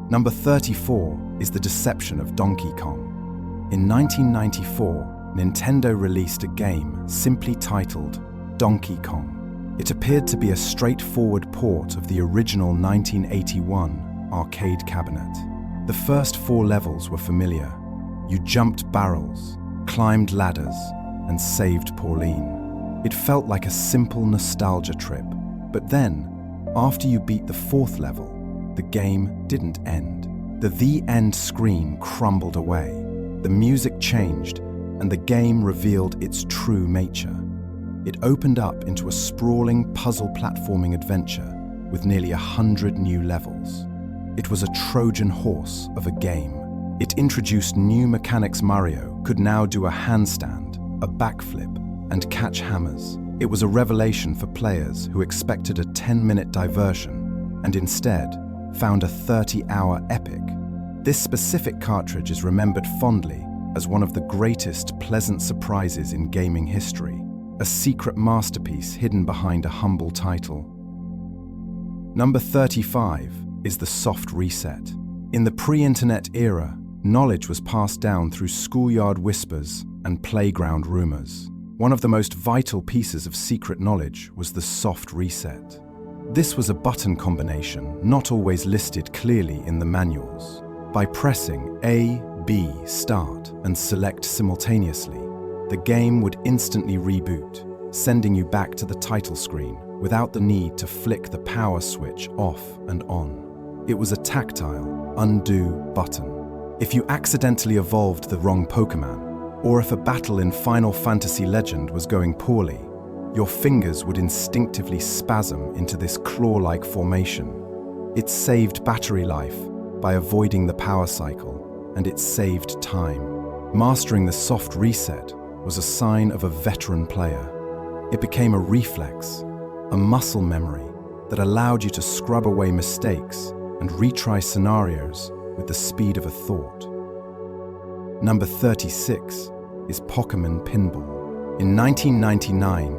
Number 34 is the deception of Donkey Kong. In 1994, Nintendo released a game simply titled Donkey Kong. It appeared to be a straightforward port of the original 1981 arcade cabinet. The first 4 levels were familiar. You jumped barrels, climbed ladders, and saved Pauline. It felt like a simple nostalgia trip. But then, after you beat the 4th level, the game didn't end. The end screen crumbled away. The music changed, and the game revealed its true nature. It opened up into a sprawling puzzle platforming adventure with nearly 100 new levels. It was a Trojan horse of a game. It introduced new mechanics. Mario could now do a handstand, a backflip, and catch hammers. It was a revelation for players who expected a 10-minute diversion and instead found a 30-hour epic. This specific cartridge is remembered fondly as one of the greatest pleasant surprises in gaming history, a secret masterpiece hidden behind a humble title. Number 35 is the soft reset. In the pre-internet era, knowledge was passed down through schoolyard whispers and playground rumors. One of the most vital pieces of secret knowledge was the soft reset. This was a button combination not always listed clearly in the manuals. By pressing A, B, start, and select simultaneously, the game would instantly reboot, sending you back to the title screen without the need to flick the power switch off and on. It was a tactile, undo button. If you accidentally evolved the wrong Pokemon, or if a battle in Final Fantasy Legend was going poorly, your fingers would instinctively spasm into this claw-like formation. It saved battery life by avoiding the power cycle, and it saved time. Mastering the soft reset was a sign of a veteran player. It became a reflex, a muscle memory that allowed you to scrub away mistakes and retry scenarios with the speed of a thought. Number 36 is Pokemon Pinball. In 1999,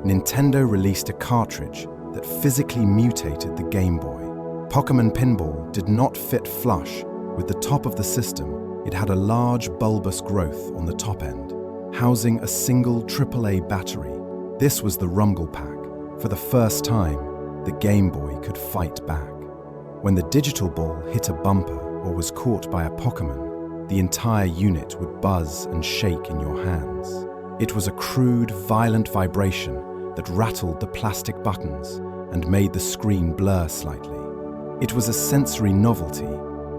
Nintendo released a cartridge that physically mutated the Game Boy. Pokemon Pinball did not fit flush with the top of the system. It had a large bulbous growth on the top end, housing a single AAA battery. This was the Rumble Pack. For the first time, the Game Boy could fight back. When the digital ball hit a bumper or was caught by a Pokemon, the entire unit would buzz and shake in your hands. It was a crude, violent vibration that rattled the plastic buttons and made the screen blur slightly. It was a sensory novelty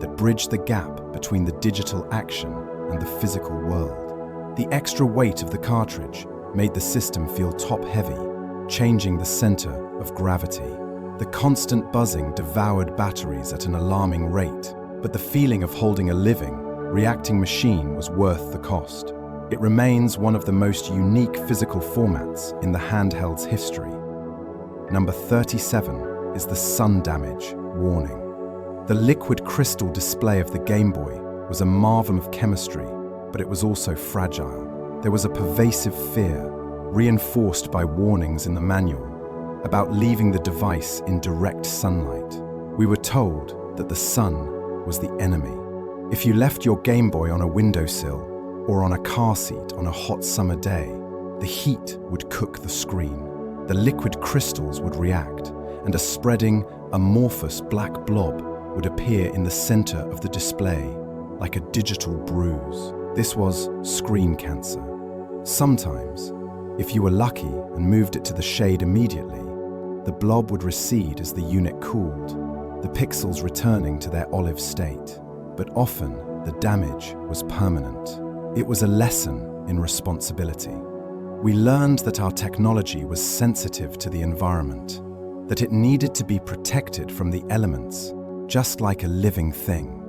that bridged the gap between the digital action and the physical world. The extra weight of the cartridge made the system feel top-heavy, changing the center of gravity. The constant buzzing devoured batteries at an alarming rate, but the feeling of holding a living, reacting machine was worth the cost. It remains one of the most unique physical formats in the handheld's history. Number 37 is the sun damage warning. The liquid crystal display of the Game Boy was a marvel of chemistry, but it was also fragile. There was a pervasive fear, reinforced by warnings in the manual, about leaving the device in direct sunlight. We were told that the sun was the enemy. If you left your Game Boy on a windowsill or on a car seat on a hot summer day, the heat would cook the screen. The liquid crystals would react, and a spreading, amorphous black blob would appear in the center of the display, like a digital bruise. This was screen cancer. Sometimes, if you were lucky and moved it to the shade immediately, the blob would recede as the unit cooled, the pixels returning to their olive state. But often, the damage was permanent. It was a lesson in responsibility. We learned that our technology was sensitive to the environment, that it needed to be protected from the elements, just like a living thing.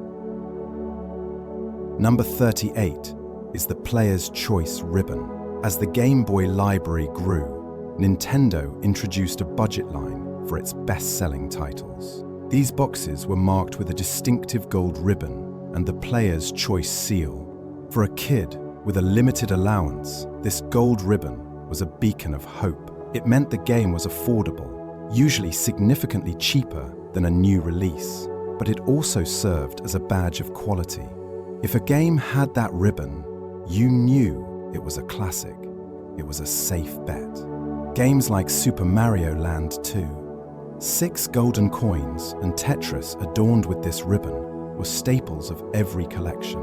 Number 38 is the Player's Choice ribbon. As the Game Boy library grew, Nintendo introduced a budget line for its best-selling titles. These boxes were marked with a distinctive gold ribbon and the Player's Choice seal. For a kid with a limited allowance, this gold ribbon was a beacon of hope. It meant the game was affordable, usually significantly cheaper than a new release, but it also served as a badge of quality. If a game had that ribbon, you knew it was a classic. It was a safe bet. Games like Super Mario Land 2, 6 golden coins, and Tetris adorned with this ribbon were staples of every collection.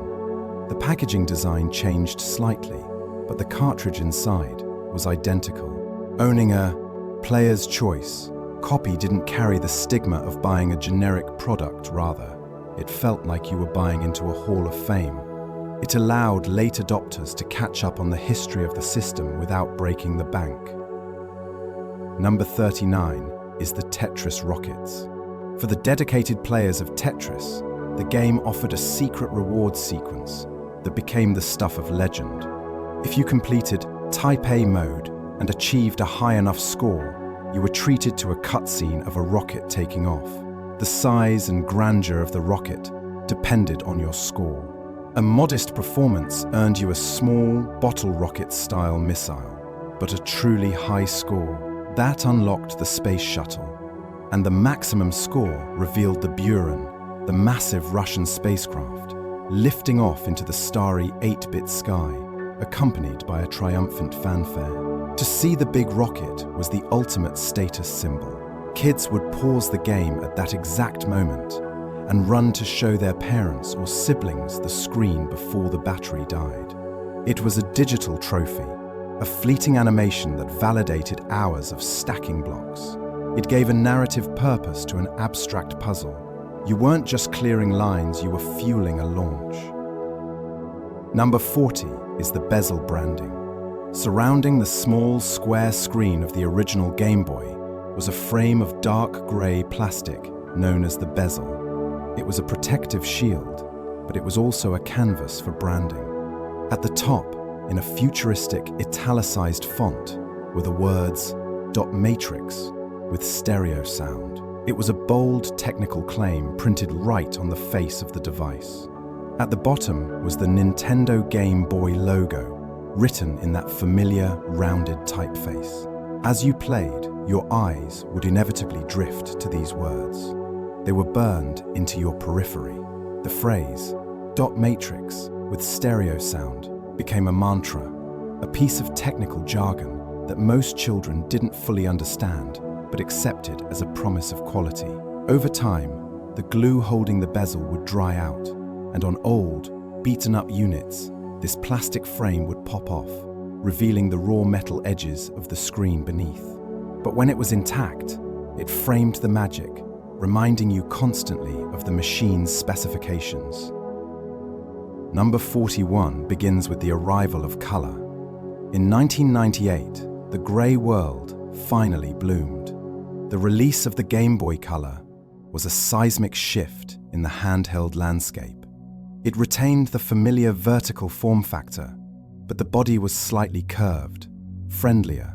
The packaging design changed slightly, but the cartridge inside was identical. Owning a Player's Choice copy didn't carry the stigma of buying a generic product, rather, it felt like you were buying into a Hall of Fame. It allowed late adopters to catch up on the history of the system without breaking the bank. Number 39 is the Tetris Rockets. For the dedicated players of Tetris, the game offered a secret reward sequence that became the stuff of legend. If you completed Type A mode and achieved a high enough score, you were treated to a cutscene of a rocket taking off. The size and grandeur of the rocket depended on your score. A modest performance earned you a small, bottle rocket-style missile, but a truly high score, that unlocked the space shuttle. And the maximum score revealed the Buran, the massive Russian spacecraft, lifting off into the starry 8-bit sky, accompanied by a triumphant fanfare. To see the big rocket was the ultimate status symbol. Kids would pause the game at that exact moment and run to show their parents or siblings the screen before the battery died. It was a digital trophy, a fleeting animation that validated hours of stacking blocks. It gave a narrative purpose to an abstract puzzle. You weren't just clearing lines, you were fueling a launch. Number 40 is the bezel branding. Surrounding the small, square screen of the original Game Boy was a frame of dark grey plastic known as the bezel. It was a protective shield, but it was also a canvas for branding. At the top, in a futuristic, italicized font, were the words "Dot Matrix" with stereo sound. It was a bold, technical claim printed right on the face of the device. At the bottom was the Nintendo Game Boy logo, written in that familiar, rounded typeface. As you played, your eyes would inevitably drift to these words. They were burned into your periphery. The phrase, "Dot Matrix" with stereo sound, became a mantra, a piece of technical jargon that most children didn't fully understand, but accepted as a promise of quality. Over time, the glue holding the bezel would dry out, and on old, beaten-up units, this plastic frame would pop off, revealing the raw metal edges of the screen beneath. But when it was intact, it framed the magic, reminding you constantly of the machine's specifications. Number 41 begins with the arrival of color. In 1998, the grey world finally bloomed. The release of the Game Boy Color was a seismic shift in the handheld landscape. It retained the familiar vertical form factor, but the body was slightly curved, friendlier,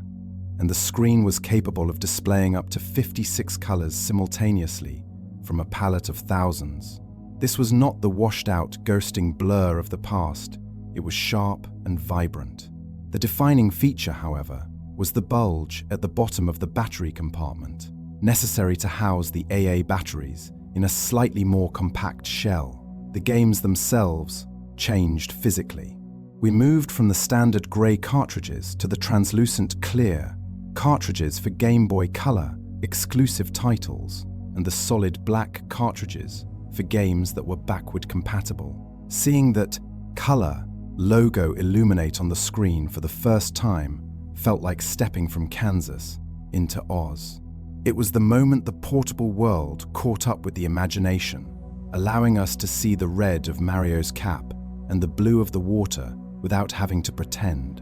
and the screen was capable of displaying up to 56 colors simultaneously from a palette of thousands. This was not the washed-out, ghosting blur of the past. It was sharp and vibrant. The defining feature, however, was the bulge at the bottom of the battery compartment, necessary to house the AA batteries in a slightly more compact shell. The games themselves changed physically. We moved from the standard grey cartridges to the translucent clear cartridges for Game Boy Color exclusive titles, and the solid black cartridges for games that were backward compatible. Seeing that Color logo illuminate on the screen for the first time felt like stepping from Kansas into Oz. It was the moment the portable world caught up with the imagination, allowing us to see the red of Mario's cap and the blue of the water without having to pretend.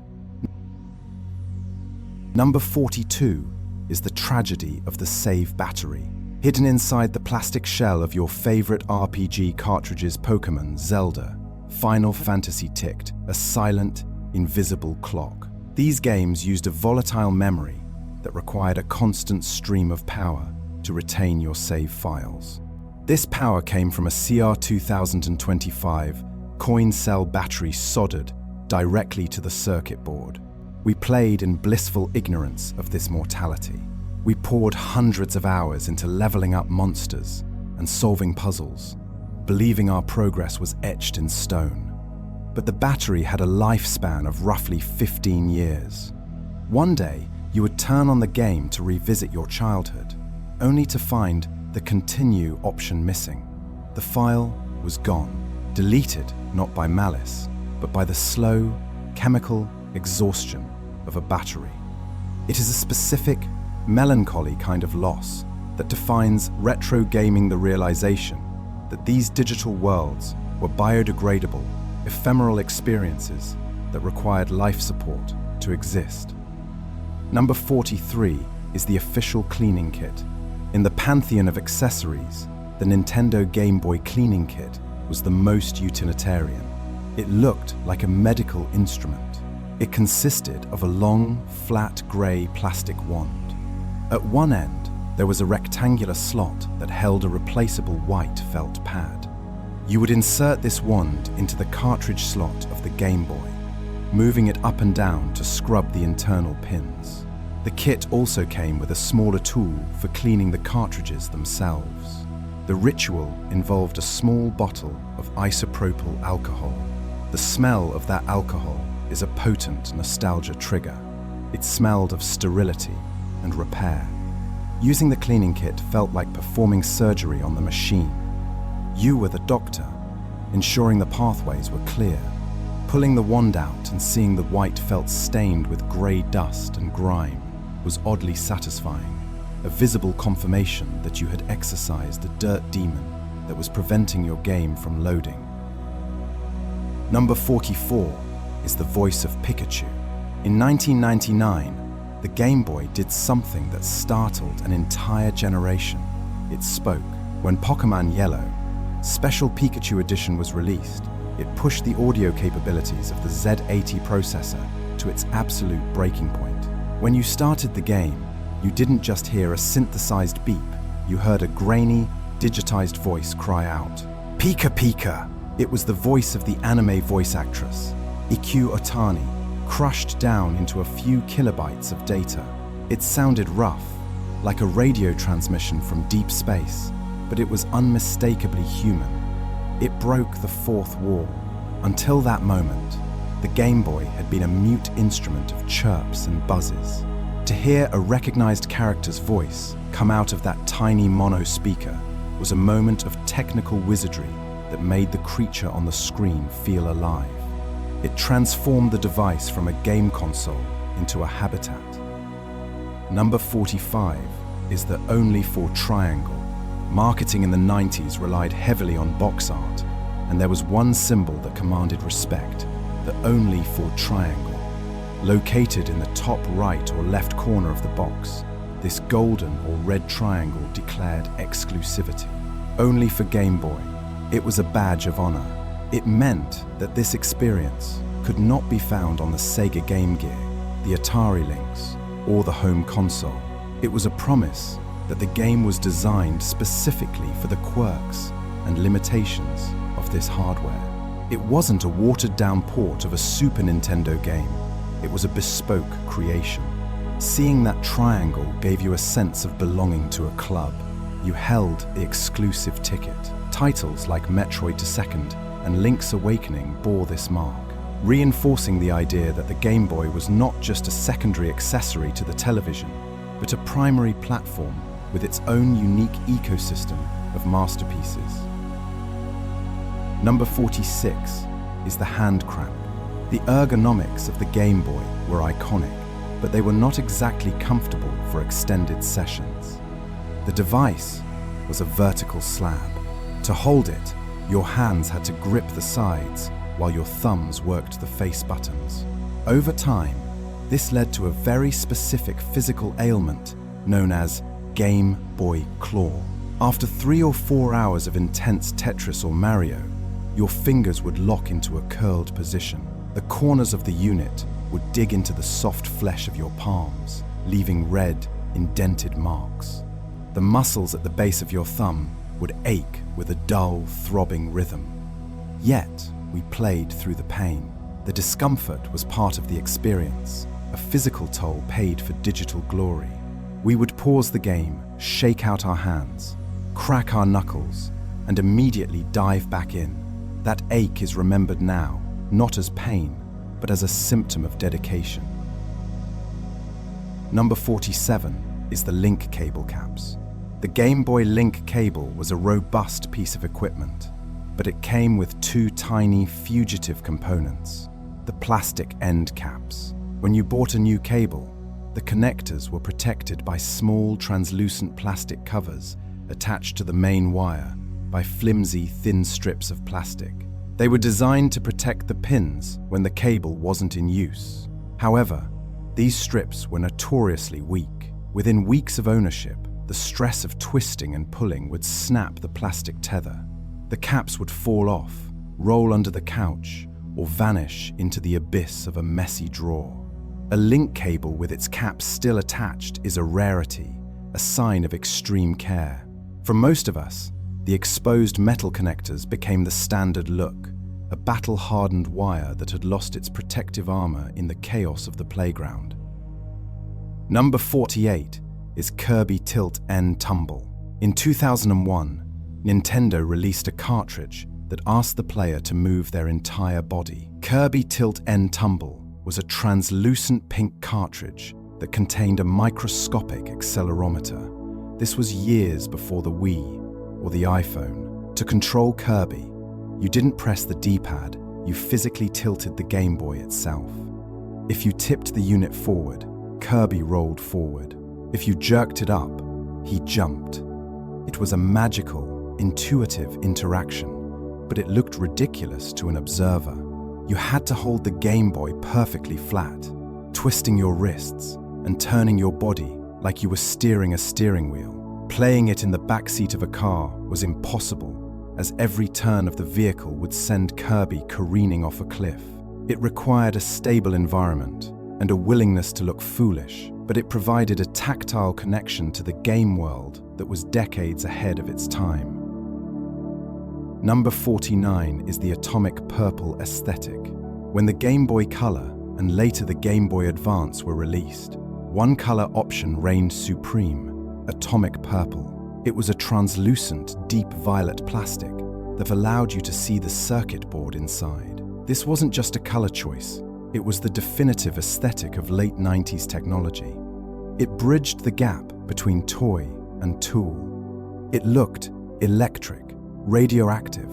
Number 42 is the tragedy of the save battery. Hidden inside the plastic shell of your favorite RPG cartridges, Pokémon, Zelda, Final Fantasy ticked a silent, invisible clock. These games used a volatile memory that required a constant stream of power to retain your save files. This power came from a CR2025 coin cell battery soldered directly to the circuit board. We played in blissful ignorance of this mortality. We poured hundreds of hours into leveling up monsters and solving puzzles, believing our progress was etched in stone. But the battery had a lifespan of roughly 15 years. One day, you would turn on the game to revisit your childhood, only to find the continue option missing. The file was gone, deleted not by malice, but by the slow, chemical exhaustion of a battery. It is a specific, melancholy kind of loss that defines retro gaming, the realization that these digital worlds were biodegradable, ephemeral experiences that required life support to exist. Number 43 is the official cleaning kit. In the pantheon of accessories, the Nintendo Game Boy cleaning kit was the most utilitarian. It looked like a medical instrument. It consisted of a long, flat grey plastic wand. At one end, there was a rectangular slot that held a replaceable white felt pad. You would insert this wand into the cartridge slot of the Game Boy, moving it up and down to scrub the internal pins. The kit also came with a smaller tool for cleaning the cartridges themselves. The ritual involved a small bottle of isopropyl alcohol. The smell of that alcohol is a potent nostalgia trigger. It smelled of sterility and repair. Using the cleaning kit felt like performing surgery on the machine. You were the doctor, ensuring the pathways were clear. Pulling the wand out and seeing the white felt stained with grey dust and grime was oddly satisfying, a visible confirmation that you had exorcised a dirt demon that was preventing your game from loading. Number 44 is the voice of Pikachu. In 1999, the Game Boy did something that startled an entire generation. It spoke. When Pokémon Yellow Special Pikachu Edition was released, it pushed the audio capabilities of the Z80 processor to its absolute breaking point. When you started the game, you didn't just hear a synthesized beep, you heard a grainy, digitized voice cry out, "Pika Pika!" It was the voice of the anime voice actress, Ikyu Otani, crushed down into a few kilobytes of data. It sounded rough, like a radio transmission from deep space, but it was unmistakably human. It broke the fourth wall. Until that moment, the Game Boy had been a mute instrument of chirps and buzzes. To hear a recognized character's voice come out of that tiny mono speaker was a moment of technical wizardry that made the creature on the screen feel alive. It transformed the device from a game console into a habitat. Number 45 is the Only for Triangle. Marketing in the 90s relied heavily on box art, and there was one symbol that commanded respect, the Only for Triangle. Located in the top right or left corner of the box, this golden or red triangle declared exclusivity. Only for Game Boy, it was a badge of honor. It meant that this experience could not be found on the Sega Game Gear, the Atari Lynx, or the home console. It was a promise that the game was designed specifically for the quirks and limitations of this hardware. It wasn't a watered-down port of a Super Nintendo game. It was a bespoke creation. Seeing that triangle gave you a sense of belonging to a club. You held the exclusive ticket. Titles like Metroid 2nd and Link's Awakening bore this mark, reinforcing the idea that the Game Boy was not just a secondary accessory to the television, but a primary platform with its own unique ecosystem of masterpieces. Number 46 is the hand cramp. The ergonomics of the Game Boy were iconic, but they were not exactly comfortable for extended sessions. The device was a vertical slab. To hold it, your hands had to grip the sides while your thumbs worked the face buttons. Over time, this led to a very specific physical ailment known as Game Boy claw. After 3 or 4 hours of intense Tetris or Mario, your fingers would lock into a curled position. The corners of the unit would dig into the soft flesh of your palms, leaving red, indented marks. The muscles at the base of your thumb would ache with a dull, throbbing rhythm. Yet, we played through the pain. The discomfort was part of the experience, a physical toll paid for digital glory. We would pause the game, shake out our hands, crack our knuckles, and immediately dive back in. That ache is remembered now, not as pain, but as a symptom of dedication. Number 47 is the link cable caps. The Game Boy Link cable was a robust piece of equipment, but it came with 2 tiny, fugitive components: the plastic end caps. When you bought a new cable, the connectors were protected by small, translucent plastic covers attached to the main wire by flimsy, thin strips of plastic. They were designed to protect the pins when the cable wasn't in use. However, these strips were notoriously weak. Within weeks of ownership, the stress of twisting and pulling would snap the plastic tether. The caps would fall off, roll under the couch, or vanish into the abyss of a messy drawer. A link cable with its cap still attached is a rarity, a sign of extreme care. For most of us, the exposed metal connectors became the standard look, a battle-hardened wire that had lost its protective armor in the chaos of the playground. Number 48 is Kirby Tilt N Tumble. In 2001, Nintendo released a cartridge that asked the player to move their entire body. Kirby Tilt N Tumble was a translucent pink cartridge that contained a microscopic accelerometer. This was years before the Wii or the iPhone. To control Kirby, you didn't press the D-pad, you physically tilted the Game Boy itself. If you tipped the unit forward, Kirby rolled forward. If you jerked it up, he jumped. It was a magical, intuitive interaction, but it looked ridiculous to an observer. You had to hold the Game Boy perfectly flat, twisting your wrists and turning your body like you were steering a steering wheel. Playing it in the backseat of a car was impossible, as every turn of the vehicle would send Kirby careening off a cliff. It required a stable environment and a willingness to look foolish, but it provided a tactile connection to the game world that was decades ahead of its time. Number 49 is the atomic purple aesthetic. When the Game Boy Color and later the Game Boy Advance were released, one color option reigned supreme: atomic purple. It was a translucent, deep violet plastic that allowed you to see the circuit board inside. This wasn't just a color choice, it was the definitive aesthetic of late 90s technology. It bridged the gap between toy and tool. It looked electric, radioactive,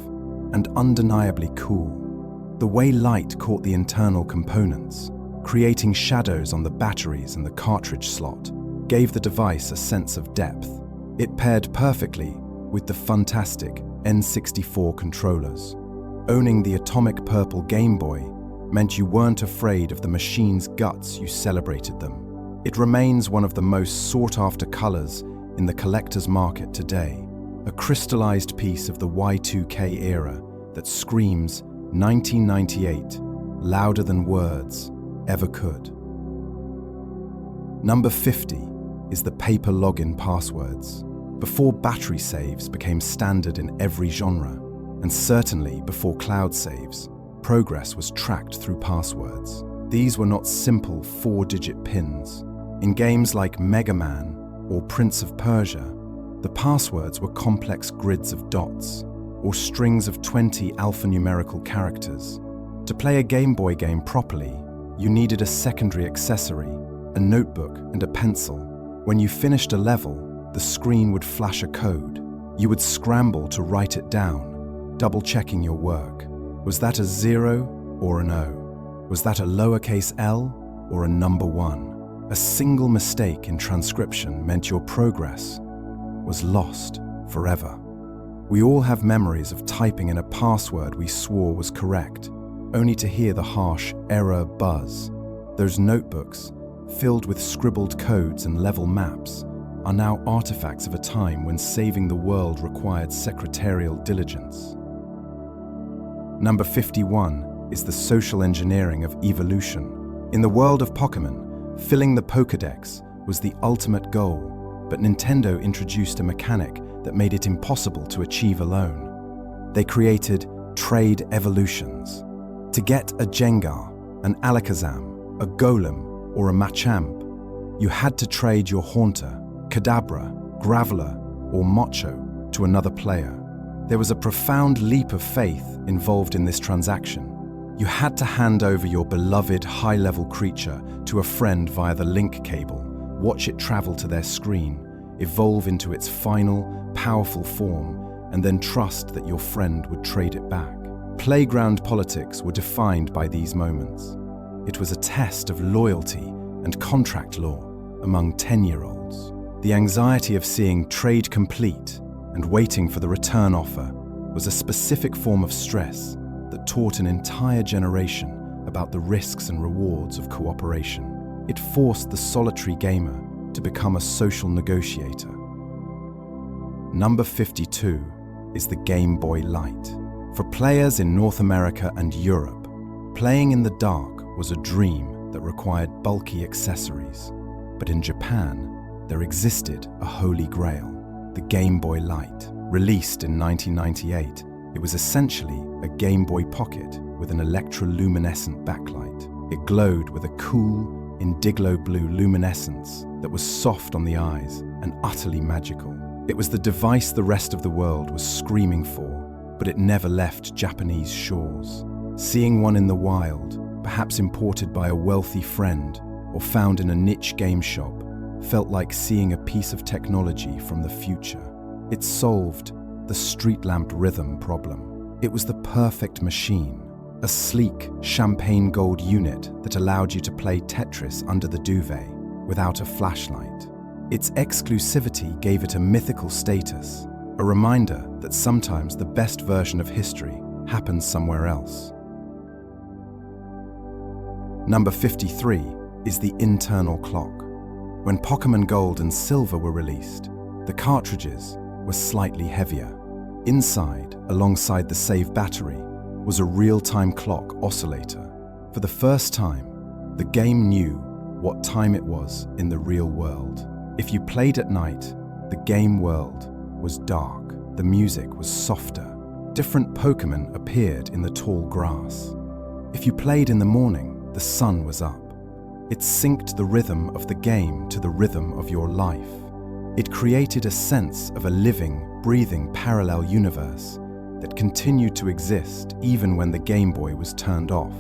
and undeniably cool. The way light caught the internal components, creating shadows on the batteries and the cartridge slot, gave the device a sense of depth. It paired perfectly with the fantastic N64 controllers. Owning the atomic purple Game Boy meant you weren't afraid of the machine's guts, you celebrated them. It remains one of the most sought-after colors in the collector's market today, a crystallized piece of the Y2K era that screams 1998 louder than words ever could. Number 50 is the paper login passwords. Before battery saves became standard in every genre, and certainly before cloud saves, progress was tracked through passwords. These were not simple 4-digit pins. In games like Mega Man or Prince of Persia, the passwords were complex grids of dots or strings of 20 alphanumerical characters. To play a Game Boy game properly, you needed a secondary accessory, a notebook and a pencil. When you finished a level, the screen would flash a code. You would scramble to write it down, double-checking your work. Was that a 0 or an O? Was that a lowercase l or a number 1? A single mistake in transcription meant your progress was lost forever. We all have memories of typing in a password we swore was correct, only to hear the harsh error buzz. Those notebooks, filled with scribbled codes and level maps, are now artifacts of a time when saving the world required secretarial diligence. Number 51 is the social engineering of evolution. In the world of Pokémon, filling the Pokédex was the ultimate goal, but Nintendo introduced a mechanic that made it impossible to achieve alone. They created trade evolutions. To get a Jengar, an Alakazam, a Golem, or a Machamp, you had to trade your Haunter, Kadabra, Graveler, or Mocho to another player. There was a profound leap of faith involved in this transaction. You had to hand over your beloved high-level creature to a friend via the link cable, watch it travel to their screen, evolve into its final, powerful form, and then trust that your friend would trade it back. Playground politics were defined by these moments. It was a test of loyalty and contract law among 10-year-olds. The anxiety of seeing trade complete and waiting for the return offer was a specific form of stress that taught an entire generation about the risks and rewards of cooperation. It forced the solitary gamer to become a social negotiator. Number 52 is the Game Boy Light. For players in North America and Europe, playing in the dark was a dream that required bulky accessories. But in Japan, there existed a holy grail, the Game Boy Light. Released in 1998, it was essentially a Game Boy Pocket with an electroluminescent backlight. It glowed with a cool, indiglo blue luminescence that was soft on the eyes and utterly magical. It was the device the rest of the world was screaming for, but it never left Japanese shores. Seeing one in the wild, perhaps imported by a wealthy friend or found in a niche game shop, felt like seeing a piece of technology from the future. It solved the street lamp rhythm problem. It was the perfect machine, a sleek champagne gold unit that allowed you to play Tetris under the duvet without a flashlight. Its exclusivity gave it a mythical status, a reminder that sometimes the best version of history happens somewhere else. Number 53 is the internal clock. When Pokémon Gold and Silver were released, the cartridges were slightly heavier. Inside, alongside the save battery, was a real-time clock oscillator. For the first time, the game knew what time it was in the real world. If you played at night, the game world was dark. The music was softer. Different Pokémon appeared in the tall grass. If you played in the morning, the sun was up. It synced the rhythm of the game to the rhythm of your life. It created a sense of a living, breathing parallel universe that continued to exist even when the Game Boy was turned off.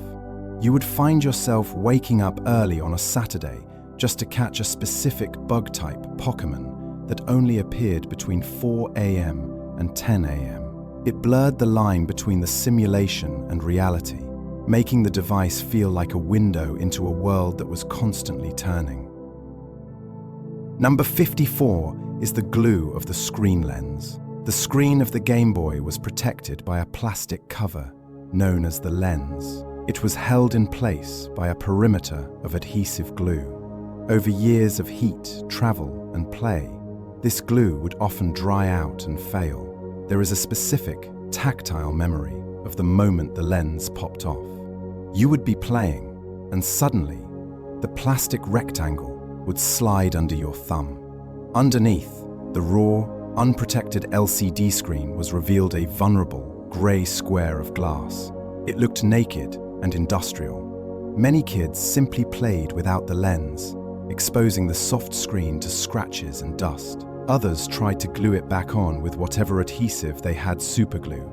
You would find yourself waking up early on a Saturday just to catch a specific bug-type Pokémon that only appeared between 4 a.m. and 10 a.m. It blurred the line between the simulation and reality, making the device feel like a window into a world that was constantly turning. Number 54 is the glue of the screen lens. The screen of the Game Boy was protected by a plastic cover known as the lens. It was held in place by a perimeter of adhesive glue. Over years of heat, travel, and play, this glue would often dry out and fail. There is a specific, tactile memory of the moment the lens popped off. You would be playing, and suddenly, the plastic rectangle would slide under your thumb. Underneath, the raw, unprotected LCD screen was revealed a vulnerable, grey square of glass. It looked naked and industrial. Many kids simply played without the lens, exposing the soft screen to scratches and dust. Others tried to glue it back on with whatever adhesive they had, superglue,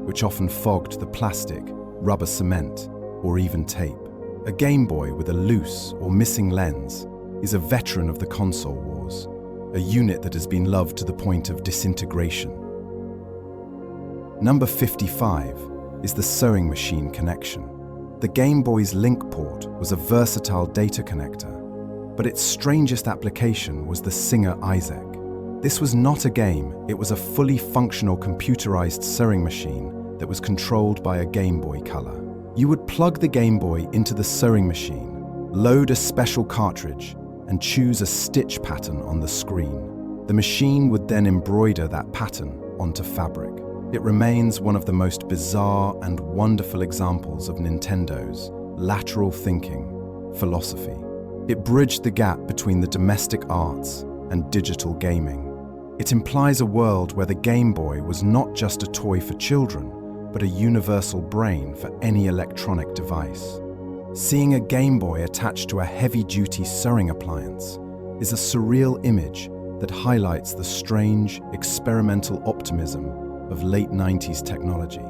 which often fogged the plastic, rubber cement, or even tape. A Game Boy with a loose or missing lens is a veteran of the console wars, a unit that has been loved to the point of disintegration. Number 55 is the sewing machine connection. The Game Boy's link port was a versatile data connector, but its strangest application was the Singer Isaac. This was not a game, it was a fully functional computerized sewing machine that was controlled by a Game Boy Color. You would plug the Game Boy into the sewing machine, load a special cartridge, and choose a stitch pattern on the screen. The machine would then embroider that pattern onto fabric. It remains one of the most bizarre and wonderful examples of Nintendo's lateral thinking philosophy. It bridged the gap between the domestic arts and digital gaming. It implies a world where the Game Boy was not just a toy for children, but a universal brain for any electronic device. Seeing a Game Boy attached to a heavy-duty sewing appliance is a surreal image that highlights the strange, experimental optimism of late 90s technology.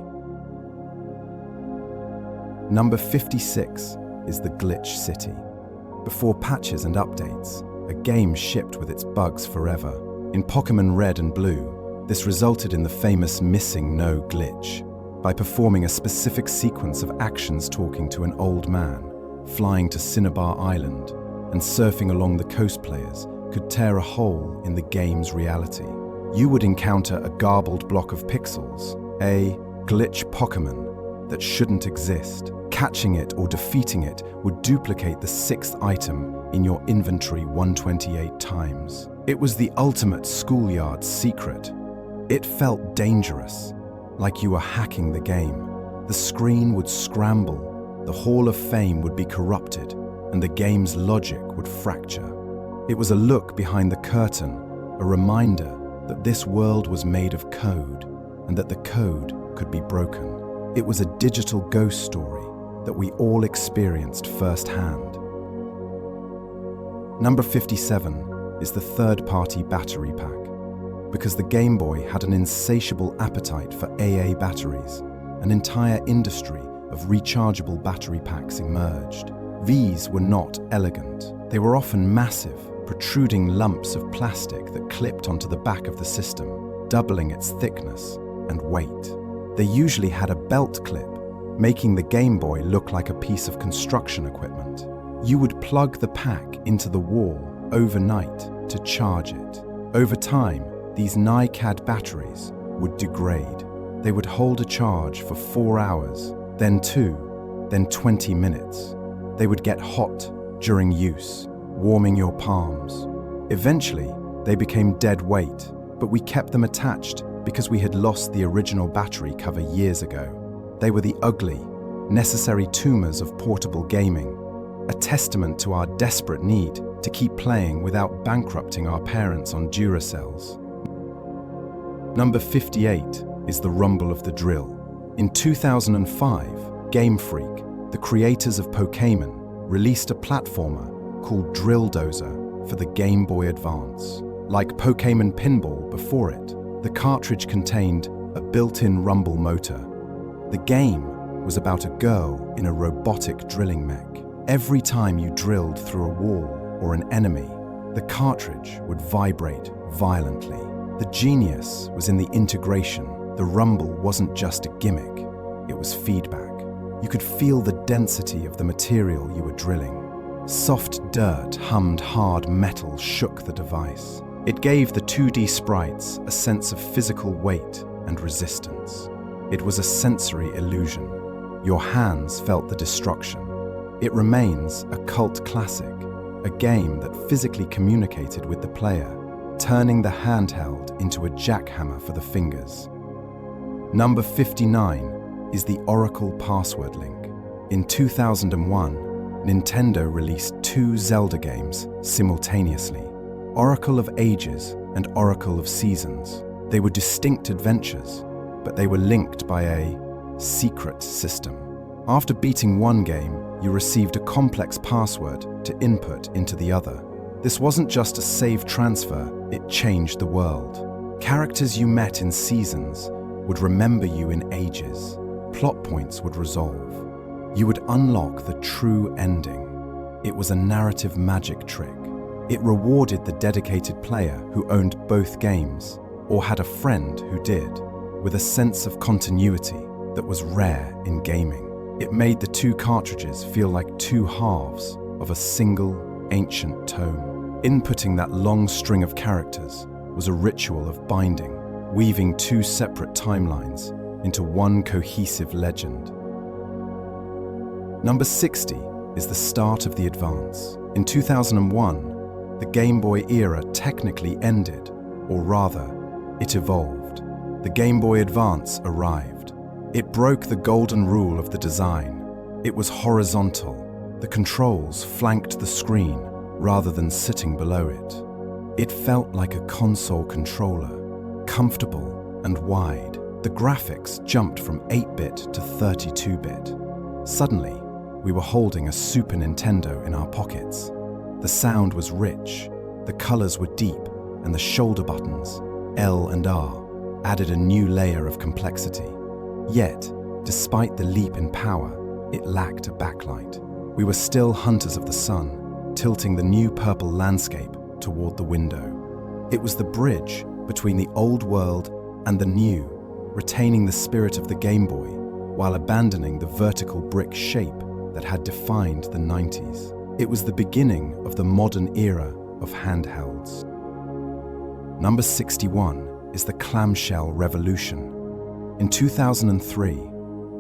Number 56 is the Glitch City. Before patches and updates, a game shipped with its bugs forever. In Pokémon Red and Blue, this resulted in the famous Missing No glitch. By performing a specific sequence of actions, talking to an old man, flying to Cinnabar Island, and surfing along the coast, players could tear a hole in the game's reality. You would encounter a garbled block of pixels, a glitch Pokémon that shouldn't exist. Catching it or defeating it would duplicate the 6th item in your inventory 128 times. It was the ultimate schoolyard secret. It felt dangerous, like you were hacking the game. The screen would scramble, the Hall of Fame would be corrupted, and the game's logic would fracture. It was a look behind the curtain, a reminder that this world was made of code, and that the code could be broken. It was a digital ghost story that we all experienced firsthand. Number 57 is the third-party battery pack. Because the Game Boy had an insatiable appetite for AA batteries, an entire industry of rechargeable battery packs emerged. These were not elegant. They were often massive, protruding lumps of plastic that clipped onto the back of the system, doubling its thickness and weight. They usually had a belt clip, making the Game Boy look like a piece of construction equipment. You would plug the pack into the wall overnight to charge it. Over time, these NiCad batteries would degrade. They would hold a charge for 4 hours, then 2, then 20 minutes. They would get hot during use, warming your palms. Eventually, they became dead weight, but we kept them attached because we had lost the original battery cover years ago. They were the ugly, necessary tumors of portable gaming, a testament to our desperate need to keep playing without bankrupting our parents on Duracells. Number 58 is the rumble of the drill. In 2005, Game Freak, the creators of Pokémon, released a platformer called Drill Dozer for the Game Boy Advance. Like Pokémon Pinball before it, the cartridge contained a built-in rumble motor. The game was about a girl in a robotic drilling mech. Every time you drilled through a wall or an enemy, the cartridge would vibrate violently. The genius was in the integration. The rumble wasn't just a gimmick, it was feedback. You could feel the density of the material you were drilling. Soft dirt hummed, hard metal shook the device. It gave the 2D sprites a sense of physical weight and resistance. It was a sensory illusion. Your hands felt the destruction. It remains a cult classic, a game that physically communicated with the player, turning the handheld into a jackhammer for the fingers. Number 59 is the Oracle password link. In 2001, Nintendo released two Zelda games simultaneously, Oracle of Ages and Oracle of Seasons. They were distinct adventures, but they were linked by a secret system. After beating one game, you received a complex password to input into the other. This wasn't just a save transfer, it changed the world. Characters you met in Seasons would remember you in Ages. Plot points would resolve. You would unlock the true ending. It was a narrative magic trick. It rewarded the dedicated player who owned both games, or had a friend who did, with a sense of continuity that was rare in gaming. It made the two cartridges feel like two halves of a single ancient tome. Inputting that long string of characters was a ritual of binding, weaving two separate timelines into one cohesive legend. Number 60 is the start of the Advance. In 2001, the Game Boy era technically ended, or rather, it evolved. The Game Boy Advance arrived. It broke the golden rule of the design. It was horizontal. The controls flanked the screen rather than sitting below it. It felt like a console controller, comfortable and wide. The graphics jumped from 8-bit to 32-bit. Suddenly, we were holding a Super Nintendo in our pockets. The sound was rich, the colors were deep, and the shoulder buttons, L and R, added a new layer of complexity. Yet, despite the leap in power, it lacked a backlight. We were still hunters of the sun, tilting the new purple landscape toward the window. It was the bridge between the old world and the new, retaining the spirit of the Game Boy while abandoning the vertical brick shape that had defined the 90s. It was the beginning of the modern era of handhelds. Number 61 is the clamshell revolution. In 2003,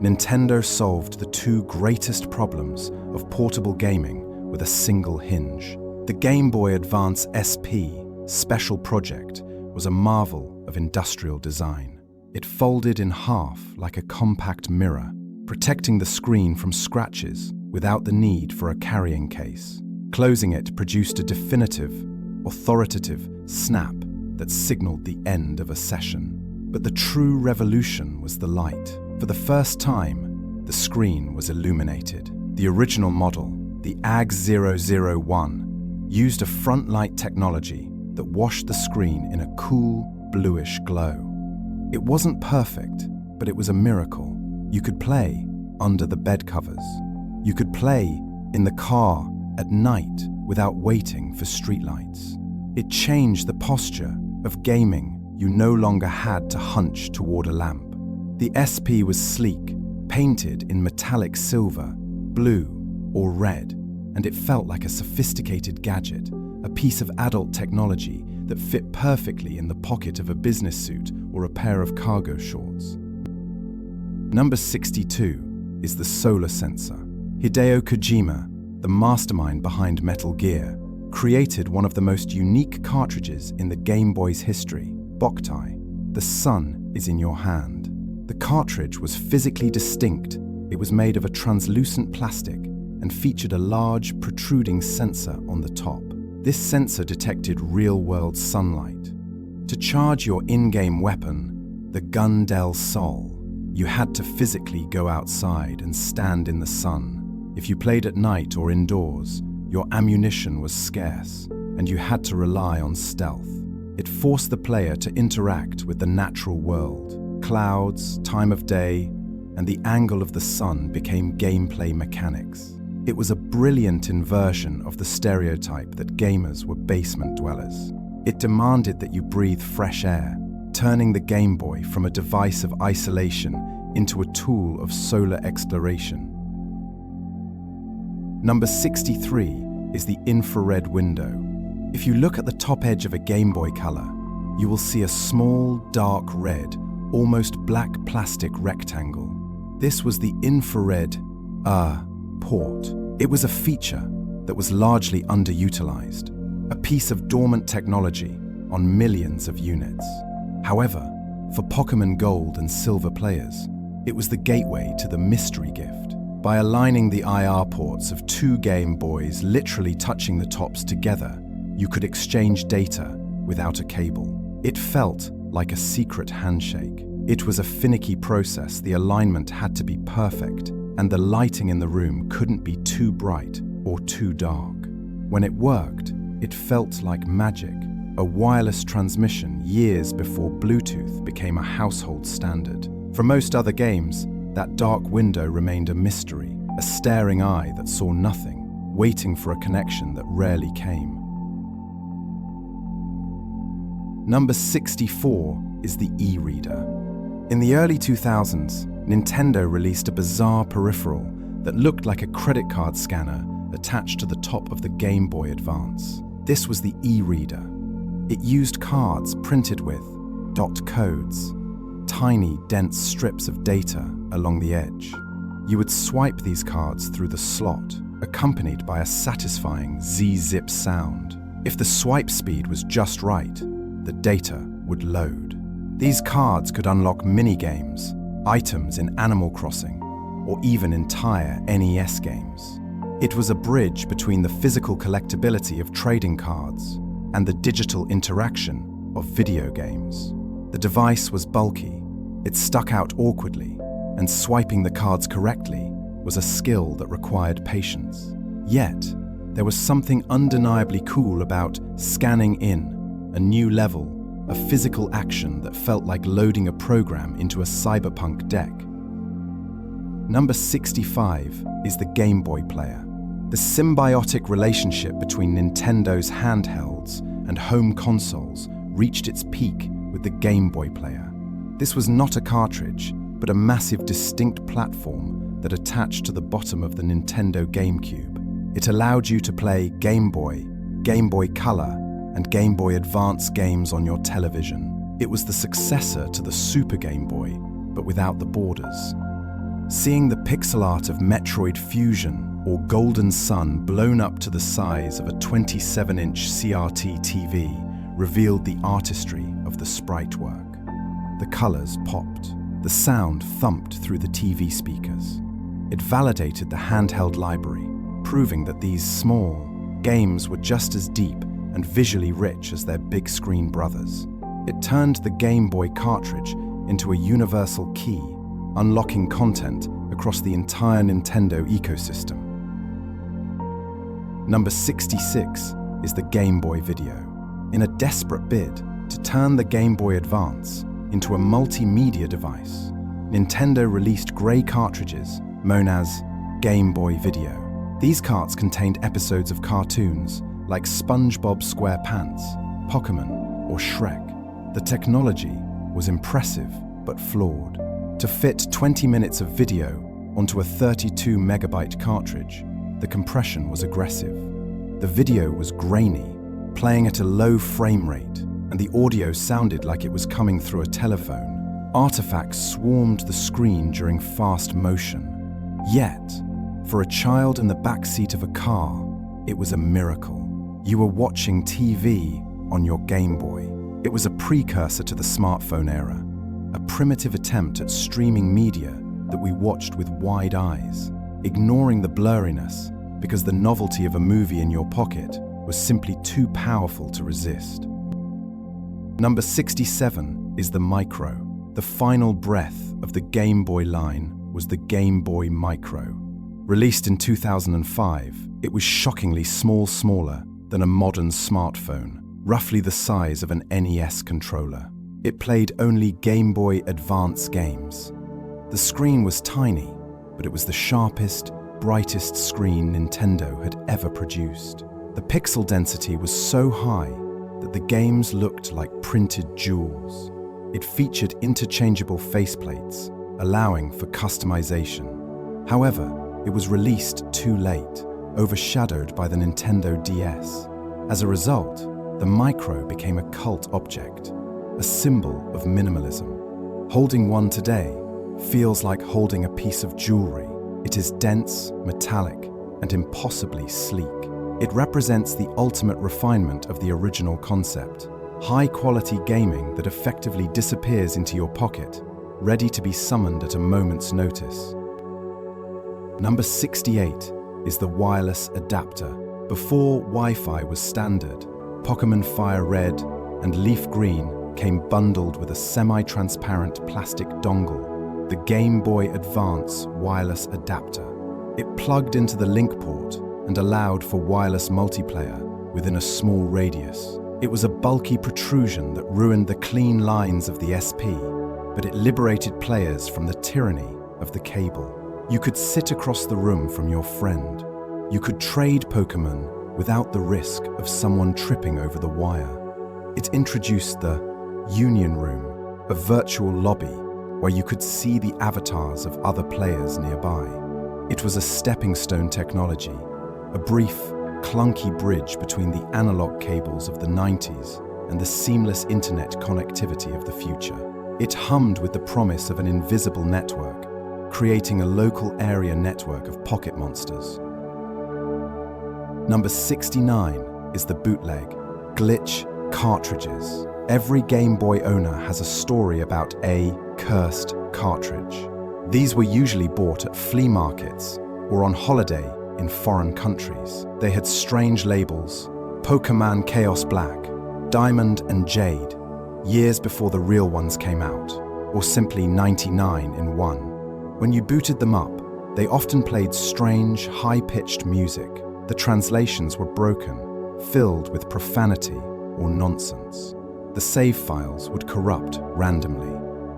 Nintendo solved the two greatest problems of portable gaming with a single hinge. The Game Boy Advance SP Special Project was a marvel of industrial design. It folded in half like a compact mirror, protecting the screen from scratches without the need for a carrying case. Closing it produced a definitive, authoritative snap that signaled the end of a session. But the true revolution was the light. For the first time, the screen was illuminated. The original model, the AG001, used a front light technology that washed the screen in a cool, bluish glow. It wasn't perfect, but it was a miracle. You could play under the bed covers. You could play in the car at night without waiting for streetlights. It changed the posture of gaming. You no longer had to hunch toward a lamp. The SP was sleek, painted in metallic silver, blue, or red, and it felt like a sophisticated gadget, a piece of adult technology that fit perfectly in the pocket of a business suit or a pair of cargo shorts. Number 62 is the solar sensor. Hideo Kojima, the mastermind behind Metal Gear, created one of the most unique cartridges in the Game Boy's history, Boktai. The sun is in your hand. The cartridge was physically distinct. It was made of a translucent plastic and featured a large, protruding sensor on the top. This sensor detected real-world sunlight. To charge your in-game weapon, the Gun del Sol, you had to physically go outside and stand in the sun. If you played at night or indoors, your ammunition was scarce, and you had to rely on stealth. It forced the player to interact with the natural world. Clouds, time of day, and the angle of the sun became gameplay mechanics. It was a brilliant inversion of the stereotype that gamers were basement dwellers. It demanded that you breathe fresh air, turning the Game Boy from a device of isolation into a tool of solar exploration. Number 63 is the infrared window. If you look at the top edge of a Game Boy Color, you will see a small, dark red, almost black plastic rectangle. This was the infrared port. It was a feature that was largely underutilized, a piece of dormant technology on millions of units. However, for Pokémon Gold and Silver players, it was the gateway to the mystery gift. By aligning the IR ports of two Game Boys literally touching the tops together, you could exchange data without a cable. It felt like a secret handshake. It was a finicky process, the alignment had to be perfect, and the lighting in the room couldn't be too bright or too dark. When it worked, it felt like magic, a wireless transmission years before Bluetooth became a household standard. For most other games, that dark window remained a mystery, a staring eye that saw nothing, waiting for a connection that rarely came. Number 64 is the e-reader. In the early 2000s, Nintendo released a bizarre peripheral that looked like a credit card scanner attached to the top of the Game Boy Advance. This was the e-reader. It used cards printed with dot codes, tiny, dense strips of data along the edge. You would swipe these cards through the slot, accompanied by a satisfying Z-zip sound. If the swipe speed was just right, the data would load. These cards could unlock mini-games, items in Animal Crossing, or even entire NES games. It was a bridge between the physical collectability of trading cards and the digital interaction of video games. The device was bulky, it stuck out awkwardly, and swiping the cards correctly was a skill that required patience. Yet, there was something undeniably cool about scanning in, a new level, a physical action that felt like loading a program into a cyberpunk deck. Number 65 is the Game Boy player. The symbiotic relationship between Nintendo's handhelds and home consoles reached its peak with the Game Boy player. This was not a cartridge, but a massive distinct platform that attached to the bottom of the Nintendo GameCube. It allowed you to play Game Boy Color, and Game Boy Advance games on your television. It was the successor to the Super Game Boy, but without the borders. Seeing the pixel art of Metroid Fusion or Golden Sun blown up to the size of a 27-inch CRT TV revealed the artistry of the sprite work. The colors popped. The sound thumped through the TV speakers. It validated the handheld library, proving that these small games were just as deep and visually rich as their big screen brothers. It turned the Game Boy cartridge into a universal key, unlocking content across the entire Nintendo ecosystem. Number 66 is the Game Boy Video. In a desperate bid to turn the Game Boy Advance into a multimedia device, Nintendo released grey cartridges known as Game Boy Video. These carts contained episodes of cartoons like SpongeBob SquarePants, Pokémon, or Shrek. The technology was impressive but flawed. To fit 20 minutes of video onto a 32 megabyte cartridge, the compression was aggressive. The video was grainy, playing at a low frame rate, and the audio sounded like it was coming through a telephone. Artifacts swarmed the screen during fast motion. Yet, for a child in the backseat of a car, it was a miracle. You were watching TV on your Game Boy. It was a precursor to the smartphone era, a primitive attempt at streaming media that we watched with wide eyes, ignoring the blurriness because the novelty of a movie in your pocket was simply too powerful to resist. Number 67 is the Micro. The final breath of the Game Boy line was the Game Boy Micro. Released in 2005, it was shockingly smaller than a modern smartphone, roughly the size of an NES controller. It played only Game Boy Advance games. The screen was tiny, but it was the sharpest, brightest screen Nintendo had ever produced. The pixel density was so high that the games looked like printed jewels. It featured interchangeable faceplates, allowing for customization. However, it was released too late, overshadowed by the Nintendo DS. As a result, the Micro became a cult object, a symbol of minimalism. Holding one today feels like holding a piece of jewelry. It is dense, metallic, and impossibly sleek. It represents the ultimate refinement of the original concept, high-quality gaming that effectively disappears into your pocket, ready to be summoned at a moment's notice. Number 68 is the wireless adapter. Before Wi-Fi was standard, Pokémon Fire Red and Leaf Green came bundled with a semi-transparent plastic dongle, the Game Boy Advance wireless adapter. It plugged into the link port and allowed for wireless multiplayer within a small radius. It was a bulky protrusion that ruined the clean lines of the SP, but it liberated players from the tyranny of the cable. You could sit across the room from your friend. You could trade Pokémon without the risk of someone tripping over the wire. It introduced the Union Room, a virtual lobby where you could see the avatars of other players nearby. It was a stepping stone technology, a brief, clunky bridge between the analog cables of the 90s and the seamless internet connectivity of the future. It hummed with the promise of an invisible network, creating a local area network of pocket monsters. Number 69 is the bootleg, glitch cartridges. Every Game Boy owner has a story about a cursed cartridge. These were usually bought at flea markets or on holiday in foreign countries. They had strange labels: Pokémon Chaos Black, Diamond and Jade, years before the real ones came out, or simply 99 in 1. When you booted them up, they often played strange, high-pitched music. The translations were broken, filled with profanity or nonsense. The save files would corrupt randomly.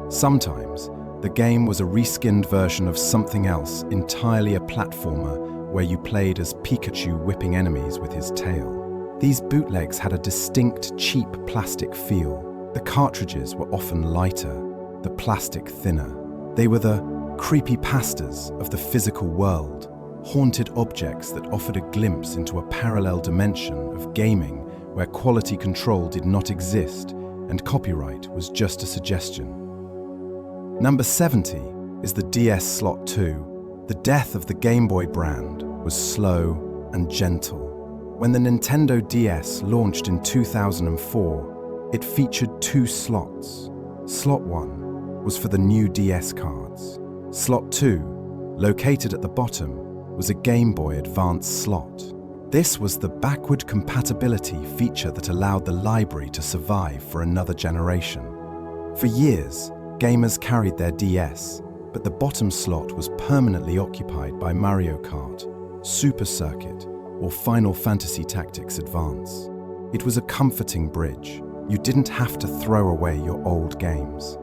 Sometimes, the game was a reskinned version of something else, entirely a platformer where you played as Pikachu whipping enemies with his tail. These bootlegs had a distinct, cheap plastic feel. The cartridges were often lighter, the plastic thinner. They were the creepypastas of the physical world, haunted objects that offered a glimpse into a parallel dimension of gaming where quality control did not exist and copyright was just a suggestion. Number 70 is the DS Slot 2. The death of the Game Boy brand was slow and gentle. When the Nintendo DS launched in 2004, it featured 2 slots. Slot 1 was for the new DS cards. Slot 2, located at the bottom, was a Game Boy Advance slot. This was the backward compatibility feature that allowed the library to survive for another generation. For years, gamers carried their DS, but the bottom slot was permanently occupied by Mario Kart, Super Circuit, or Final Fantasy Tactics Advance. It was a comforting bridge. You didn't have to throw away your old games.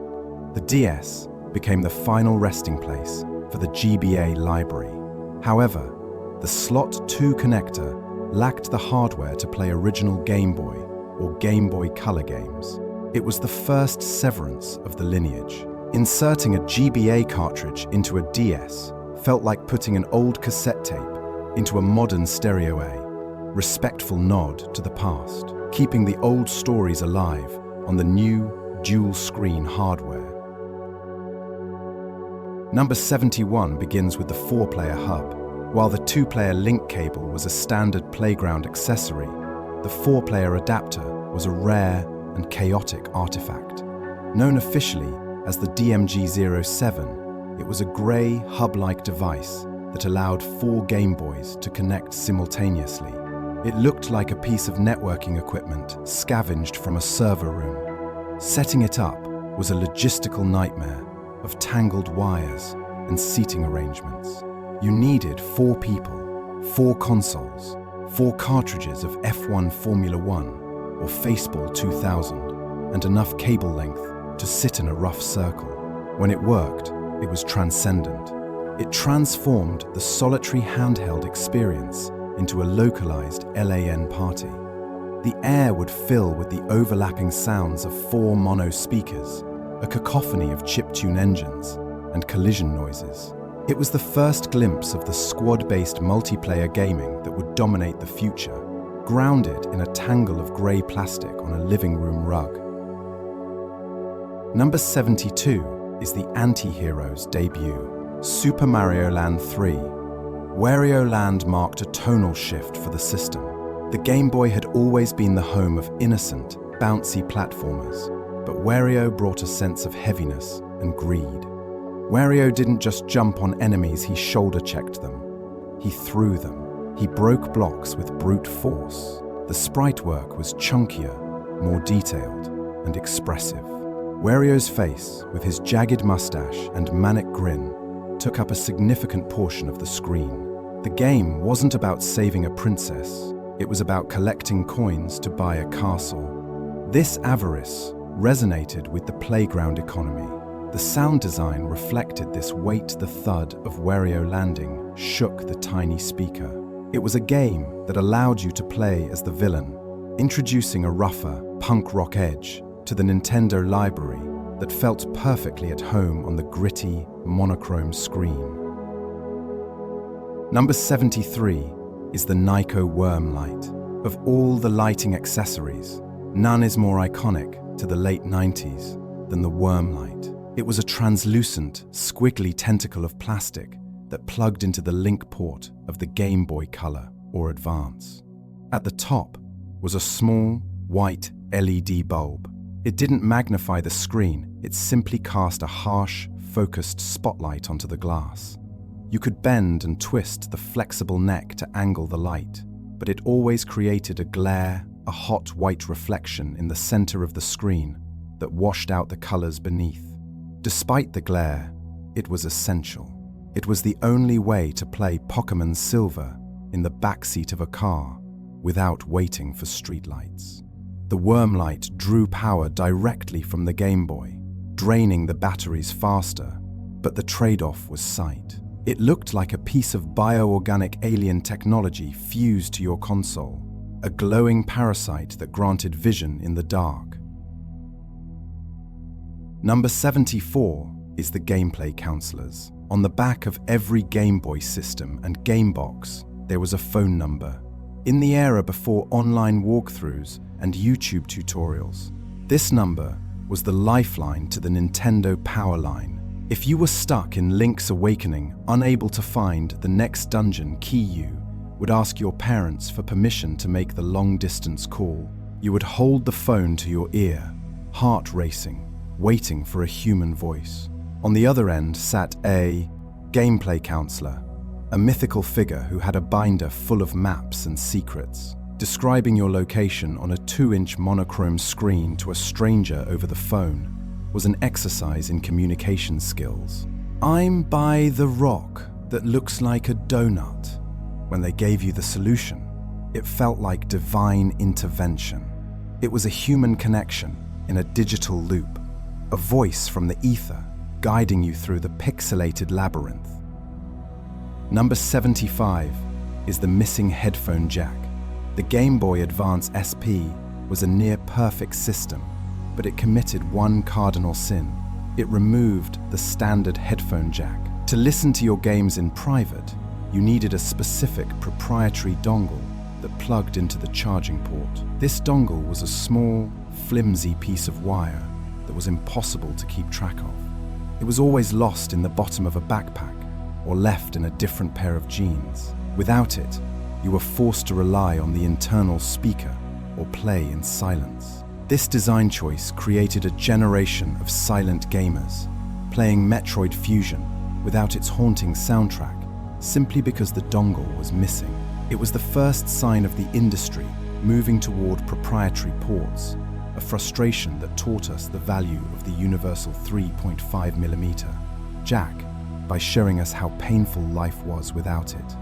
The DS became the final resting place for the GBA library. However, the Slot 2 connector lacked the hardware to play original Game Boy or Game Boy Color games. It was the first severance of the lineage. Inserting a GBA cartridge into a DS felt like putting an old cassette tape into a modern stereo A, respectful nod to the past, keeping the old stories alive on the new dual-screen hardware. Number 71 begins with the 4-player hub. While the 2-player link cable was a standard playground accessory, the 4-player adapter was a rare and chaotic artifact. Known officially as the DMG-07, it was a grey, hub-like device that allowed 4 Game Boys to connect simultaneously. It looked like a piece of networking equipment scavenged from a server room. Setting it up was a logistical nightmare of tangled wires and seating arrangements. You needed 4 people, 4 consoles, 4 cartridges of F1 Formula 1 or Faceball 2000, and enough cable length to sit in a rough circle. When it worked, it was transcendent. It transformed the solitary handheld experience into a localized LAN party. The air would fill with the overlapping sounds of 4 mono speakers, a cacophony of chiptune engines, and collision noises. It was the first glimpse of the squad-based multiplayer gaming that would dominate the future, grounded in a tangle of grey plastic on a living room rug. Number 72 is the anti-hero's debut, Super Mario Land 3. Wario Land marked a tonal shift for the system. The Game Boy had always been the home of innocent, bouncy platformers, but Wario brought a sense of heaviness and greed. Wario didn't just jump on enemies, he shoulder-checked them. He threw them. He broke blocks with brute force. The sprite work was chunkier, more detailed, and expressive. Wario's face, with his jagged mustache and manic grin, took up a significant portion of the screen. The game wasn't about saving a princess, it was about collecting coins to buy a castle. This avarice resonated with the playground economy. The sound design reflected this weight. The thud of Wario landing shook the tiny speaker. It was a game that allowed you to play as the villain, introducing a rougher, punk rock edge to the Nintendo library that felt perfectly at home on the gritty, monochrome screen. Number 73 is the Nyko worm light. Of all the lighting accessories, none is more iconic to the late 90s than the worm light. It was a translucent, squiggly tentacle of plastic that plugged into the link port of the Game Boy Color or Advance. At the top was a small, white LED bulb. It didn't magnify the screen, it simply cast a harsh, focused spotlight onto the glass. You could bend and twist the flexible neck to angle the light, but it always created a glare, a hot white reflection in the center of the screen that washed out the colors beneath. Despite the glare, it was essential. It was the only way to play Pokémon Silver in the backseat of a car without waiting for streetlights. The worm light drew power directly from the Game Boy, draining the batteries faster, but the trade-off was sight. It looked like a piece of bioorganic alien technology fused to your console, a glowing parasite that granted vision in the dark. Number 74 is the gameplay counselors. On the back of every Game Boy system and Game Box, there was a phone number. In the era before online walkthroughs and YouTube tutorials, this number was the lifeline to the Nintendo power line. If you were stuck in Link's Awakening, unable to find the next dungeon, you would ask your parents for permission to make the long-distance call. You would hold the phone to your ear, heart racing, waiting for a human voice. On the other end sat a gameplay counselor, a mythical figure who had a binder full of maps and secrets. Describing your location on a 2-inch monochrome screen to a stranger over the phone was an exercise in communication skills. "I'm by the rock that looks like a donut." When they gave you the solution, it felt like divine intervention. It was a human connection in a digital loop, a voice from the ether guiding you through the pixelated labyrinth. Number 75 is the missing headphone jack. The Game Boy Advance SP was a near-perfect system, but it committed one cardinal sin. It removed the standard headphone jack. To listen to your games in private, you needed a specific proprietary dongle that plugged into the charging port. This dongle was a small, flimsy piece of wire that was impossible to keep track of. It was always lost in the bottom of a backpack or left in a different pair of jeans. Without it, you were forced to rely on the internal speaker or play in silence. This design choice created a generation of silent gamers, playing Metroid Fusion without its haunting soundtrack, simply because the dongle was missing. It was the first sign of the industry moving toward proprietary ports, a frustration that taught us the value of the universal 3.5mm jack by showing us how painful life was without it.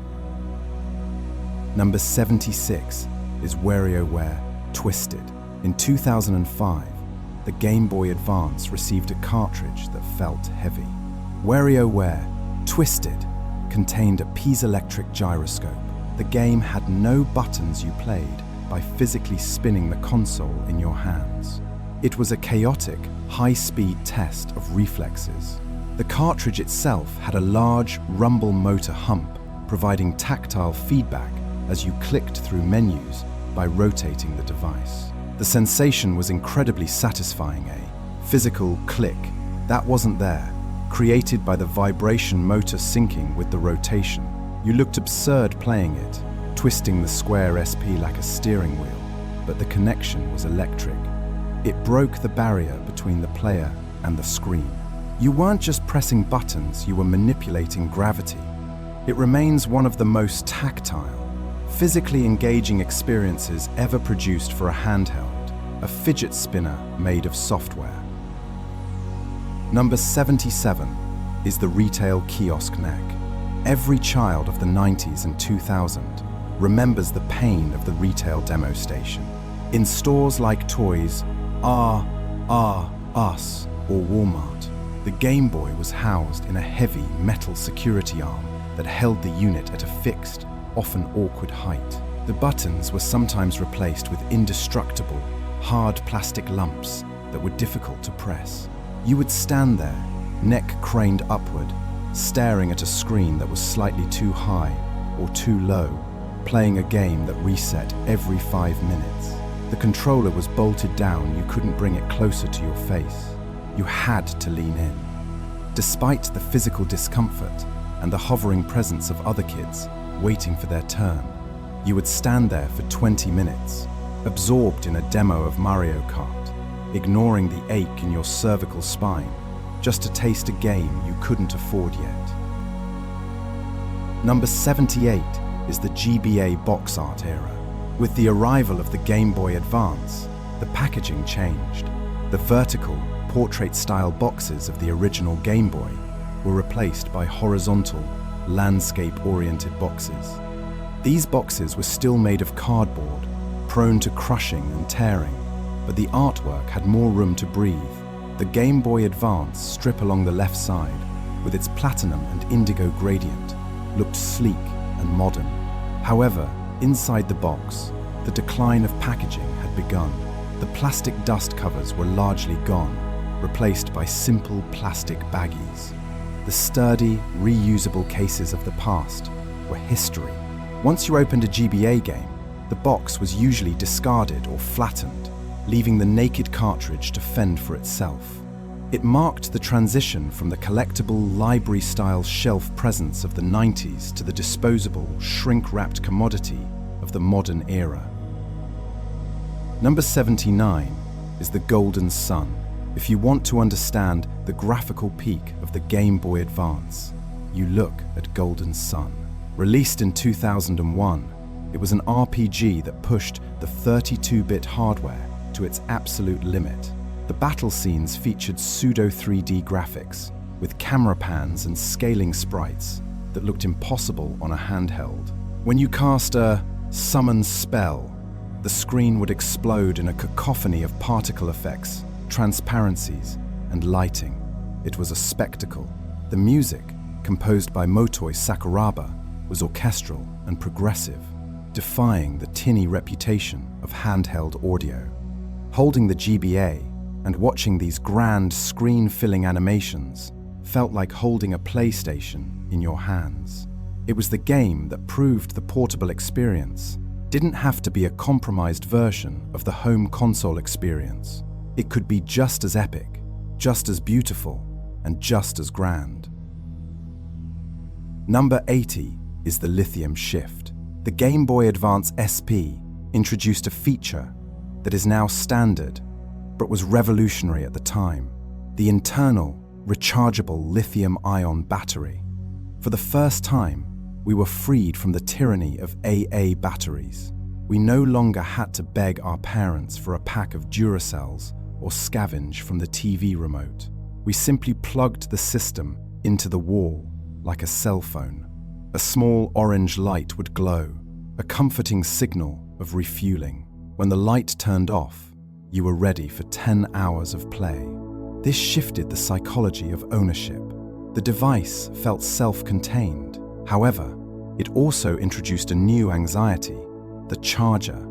Number 76 is WarioWare Twisted. In 2005, the Game Boy Advance received a cartridge that felt heavy. WarioWare Twisted contained a piezoelectric gyroscope. The game had no buttons. You played by physically spinning the console in your hands. It was a chaotic, high-speed test of reflexes. The cartridge itself had a large rumble motor hump, providing tactile feedback as you clicked through menus by rotating the device. The sensation was incredibly satisfying, a physical click that wasn't there, created by the vibration motor syncing with the rotation. You looked absurd playing it, twisting the square SP like a steering wheel, but the connection was electric. It broke the barrier between the player and the screen. You weren't just pressing buttons, you were manipulating gravity. It remains one of the most tactile, physically engaging experiences ever produced for a handheld, a fidget spinner made of software. Number 77 is the retail kiosk neck. Every child of the 90s and 2000 remembers the pain of the retail demo station. In stores like Toys, Us, or Walmart, the Game Boy was housed in a heavy metal security arm that held the unit at a fixed, often awkward height. The buttons were sometimes replaced with indestructible, hard plastic lumps that were difficult to press. You would stand there, neck craned upward, staring at a screen that was slightly too high or too low, playing a game that reset every 5 minutes. The controller was bolted down, you couldn't bring it closer to your face. You had to lean in. Despite the physical discomfort and the hovering presence of other kids waiting for their turn, you would stand there for 20 minutes, absorbed in a demo of Mario Kart, ignoring the ache in your cervical spine, just to taste a game you couldn't afford yet. Number 78 is the GBA box art era. With the arrival of the Game Boy Advance, the packaging changed. The vertical, portrait-style boxes of the original Game Boy were replaced by horizontal, landscape-oriented boxes. These boxes were still made of cardboard, prone to crushing and tearing, but the artwork had more room to breathe. The Game Boy Advance strip along the left side, with its platinum and indigo gradient, looked sleek and modern. However, inside the box, the decline of packaging had begun. The plastic dust covers were largely gone, replaced by simple plastic baggies. The sturdy, reusable cases of the past were history. Once you opened a GBA game, the box was usually discarded or flattened, leaving the naked cartridge to fend for itself. It marked the transition from the collectible, library-style shelf presence of the 90s to the disposable, shrink-wrapped commodity of the modern era. Number 79 is the Golden Sun. If you want to understand the graphical peak of the Game Boy Advance, you look at Golden Sun. Released in 2001, it was an RPG that pushed the 32-bit hardware to its absolute limit. The battle scenes featured pseudo-3D graphics, with camera pans and scaling sprites that looked impossible on a handheld. When you cast a summon spell, the screen would explode in a cacophony of particle effects, transparencies, and lighting. It was a spectacle. The music, composed by Motoi Sakuraba, was orchestral and progressive, defying the tinny reputation of handheld audio. Holding the GBA and watching these grand screen-filling animations felt like holding a PlayStation in your hands. It was the game that proved the portable experience didn't have to be a compromised version of the home console experience. It could be just as epic, just as beautiful, and just as grand. Number 80 is the Lithium Shift. The Game Boy Advance SP introduced a feature that is now standard, but was revolutionary at the time: the internal, rechargeable lithium-ion battery. For the first time, we were freed from the tyranny of AA batteries. We no longer had to beg our parents for a pack of Duracells or scavenge from the TV remote. We simply plugged the system into the wall like a cell phone. A small orange light would glow, a comforting signal of refueling. When the light turned off, you were ready for 10 hours of play. This shifted the psychology of ownership. The device felt self-contained. However, it also introduced a new anxiety: the charger.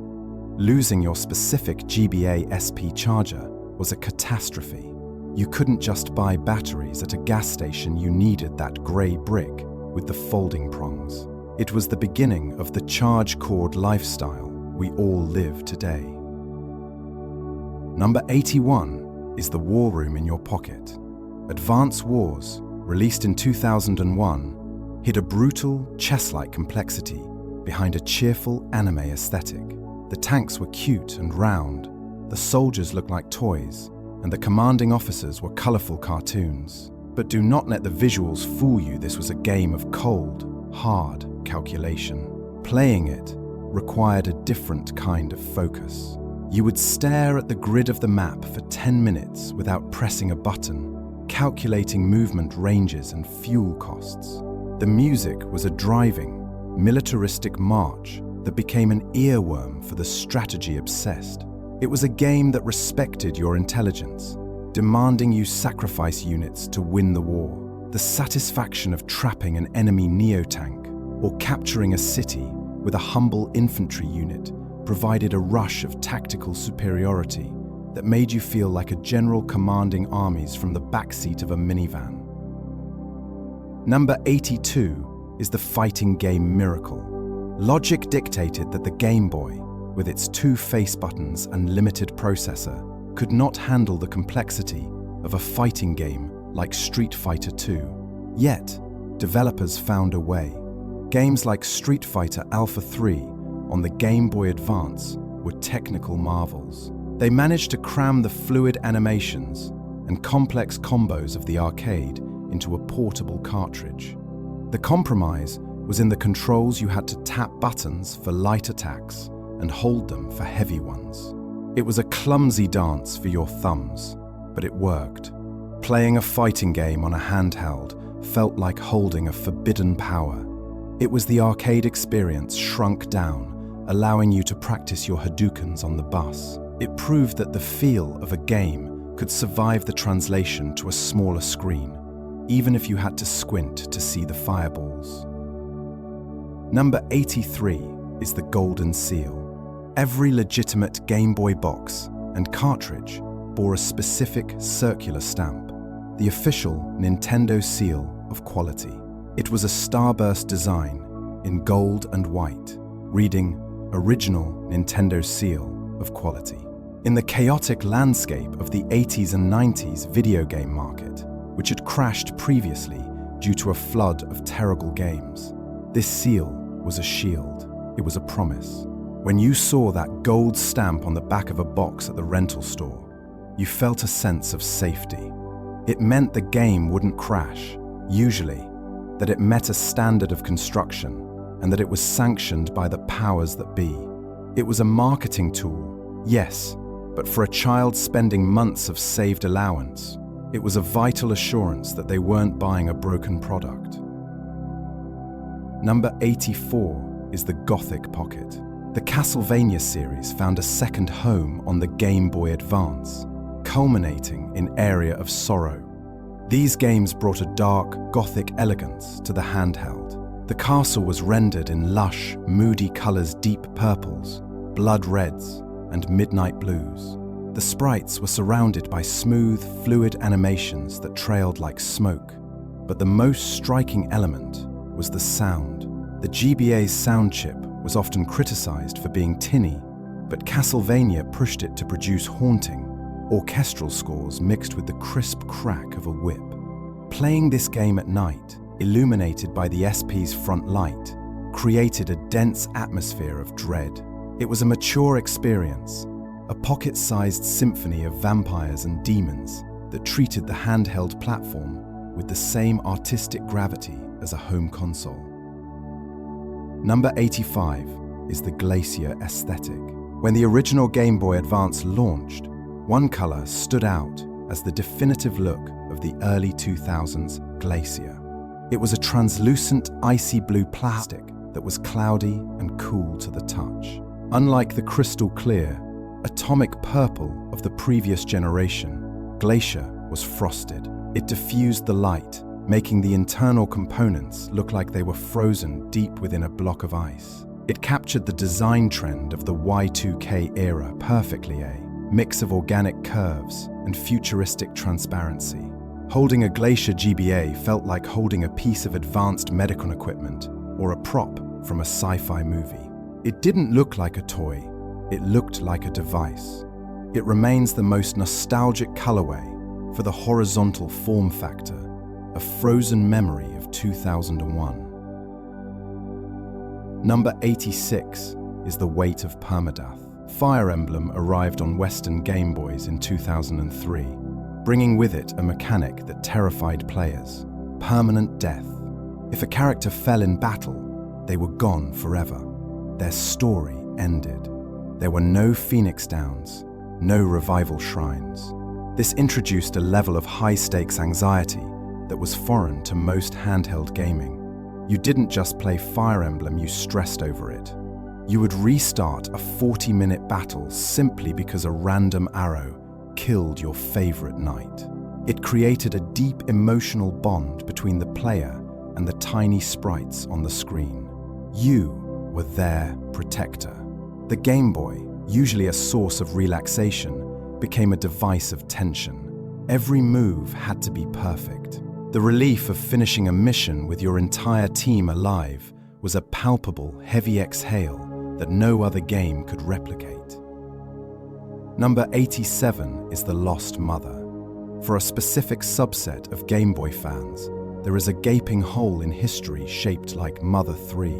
Losing your specific GBA SP charger was a catastrophe. You couldn't just buy batteries at a gas station, you needed that grey brick with the folding prongs. It was the beginning of the charge cord lifestyle we all live today. Number 81 is the War Room in your pocket. Advance Wars, released in 2001, hid a brutal, chess-like complexity behind a cheerful anime aesthetic. The tanks were cute and round, the soldiers looked like toys, and the commanding officers were colorful cartoons. But do not let the visuals fool you. This was a game of cold, hard calculation. Playing it required a different kind of focus. You would stare at the grid of the map for 10 minutes without pressing a button, calculating movement ranges and fuel costs. The music was a driving, militaristic march that became an earworm for the strategy-obsessed. It was a game that respected your intelligence, demanding you sacrifice units to win the war. The satisfaction of trapping an enemy neo-tank or capturing a city with a humble infantry unit provided a rush of tactical superiority that made you feel like a general commanding armies from the backseat of a minivan. Number 82 is the fighting game Miracle. Logic dictated that the Game Boy, with its 2 face buttons and limited processor, could not handle the complexity of a fighting game like Street Fighter II. Yet, developers found a way. Games like Street Fighter Alpha 3 on the Game Boy Advance were technical marvels. They managed to cram the fluid animations and complex combos of the arcade into a portable cartridge. The compromise was in the controls. You had to tap buttons for light attacks and hold them for heavy ones. It was a clumsy dance for your thumbs, but it worked. Playing a fighting game on a handheld felt like holding a forbidden power. It was the arcade experience shrunk down, allowing you to practice your Hadoukens on the bus. It proved that the feel of a game could survive the translation to a smaller screen, even if you had to squint to see the fireballs. Number 83 is the Golden Seal. Every legitimate Game Boy box and cartridge bore a specific circular stamp, the official Nintendo seal of quality. It was a starburst design in gold and white, reading Original Nintendo Seal of Quality. In the chaotic landscape of the 80s and 90s video game market, which had crashed previously due to a flood of terrible games, this seal was a shield. It was a promise. When you saw that gold stamp on the back of a box at the rental store, you felt a sense of safety. It meant the game wouldn't crash, usually, that it met a standard of construction, and that it was sanctioned by the powers that be. It was a marketing tool, yes, but for a child spending months of saved allowance, it was a vital assurance that they weren't buying a broken product. Number 84 is the Gothic Pocket. The Castlevania series found a second home on the Game Boy Advance, culminating in Area of Sorrow. These games brought a dark, gothic elegance to the handheld. The castle was rendered in lush, moody colors, deep purples, blood reds, and midnight blues. The sprites were surrounded by smooth, fluid animations that trailed like smoke. But the most striking element was the sound. The GBA's sound chip was often criticized for being tinny, but Castlevania pushed it to produce haunting, orchestral scores mixed with the crisp crack of a whip. Playing this game at night, illuminated by the SP's front light, created a dense atmosphere of dread. It was a mature experience, a pocket-sized symphony of vampires and demons that treated the handheld platform with the same artistic gravity as a home console. Number 85 is the Glacier aesthetic. When the original Game Boy Advance launched, one color stood out as the definitive look of the early 2000s Glacier. It was a translucent, icy blue plastic that was cloudy and cool to the touch. Unlike the crystal clear, atomic purple of the previous generation, Glacier was frosted. It diffused the light, making the internal components look like they were frozen deep within a block of ice. It captured the design trend of the Y2K era perfectly, a mix of organic curves and futuristic transparency. Holding a Glacier GBA felt like holding a piece of advanced medical equipment or a prop from a sci-fi movie. It didn't look like a toy, it looked like a device. It remains the most nostalgic colorway for the horizontal form factor, a frozen memory of 2001. Number 86 is the Weight of Permadeath. Fire Emblem arrived on Western Game Boys in 2003, bringing with it a mechanic that terrified players: permanent death. If a character fell in battle, they were gone forever. Their story ended. There were no Phoenix Downs, no revival shrines. This introduced a level of high-stakes anxiety that was foreign to most handheld gaming. You didn't just play Fire Emblem, you stressed over it. You would restart a 40-minute battle simply because a random arrow killed your favorite knight. It created a deep emotional bond between the player and the tiny sprites on the screen. You were their protector. The Game Boy, usually a source of relaxation, became a device of tension. Every move had to be perfect. The relief of finishing a mission with your entire team alive was a palpable, heavy exhale that no other game could replicate. Number 87 is The Lost Mother. For a specific subset of Game Boy fans, there is a gaping hole in history shaped like Mother 3.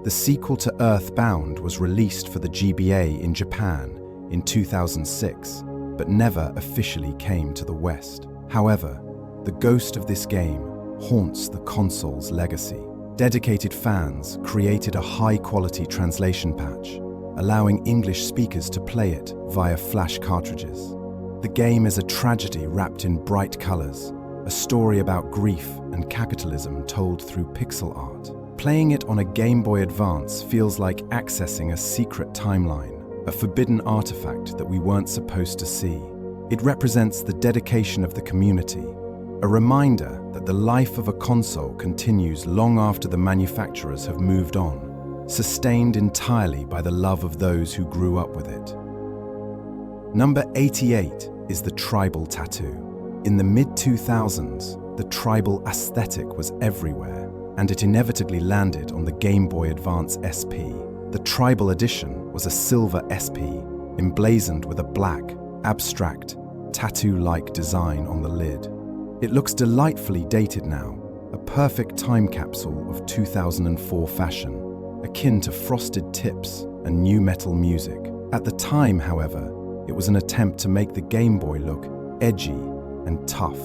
The sequel to Earthbound was released for the GBA in Japan in 2006, but never officially came to the West. However, the ghost of this game haunts the console's legacy. Dedicated fans created a high-quality translation patch, allowing English speakers to play it via flash cartridges. The game is a tragedy wrapped in bright colors, a story about grief and capitalism told through pixel art. Playing it on a Game Boy Advance feels like accessing a secret timeline, a forbidden artifact that we weren't supposed to see. It represents the dedication of the community, a reminder that the life of a console continues long after the manufacturers have moved on, sustained entirely by the love of those who grew up with it. Number 88 is the tribal tattoo. In the mid-2000s, the tribal aesthetic was everywhere, and it inevitably landed on the Game Boy Advance SP. The Tribal Edition was a silver SP, emblazoned with a black, abstract, tattoo-like design on the lid. It looks delightfully dated now, a perfect time capsule of 2004 fashion, akin to frosted tips and new metal music. At the time, however, it was an attempt to make the Game Boy look edgy and tough.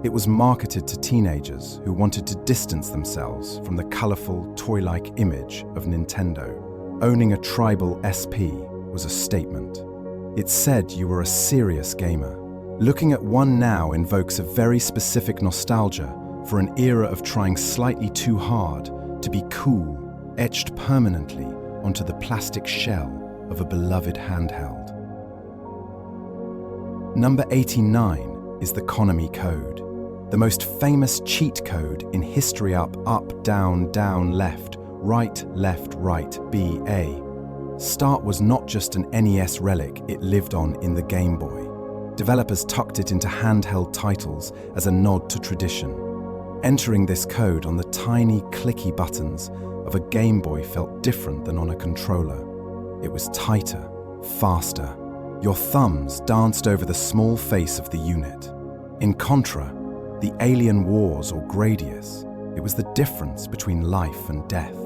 It was marketed to teenagers who wanted to distance themselves from the colorful, toy-like image of Nintendo. Owning a tribal SP was a statement. It said you were a serious gamer. Looking at one now invokes a very specific nostalgia for an era of trying slightly too hard to be cool, etched permanently onto the plastic shell of a beloved handheld. Number 89 is the Konami code, the most famous cheat code in history. Up, down, left, right, BA. Start was not just an NES relic, it lived on in the Game Boy. Developers tucked it into handheld titles as a nod to tradition. Entering this code on the tiny, clicky buttons of a Game Boy felt different than on a controller. It was tighter, faster. Your thumbs danced over the small face of the unit. In Contra, the Alien Wars or Gradius, it was the difference between life and death.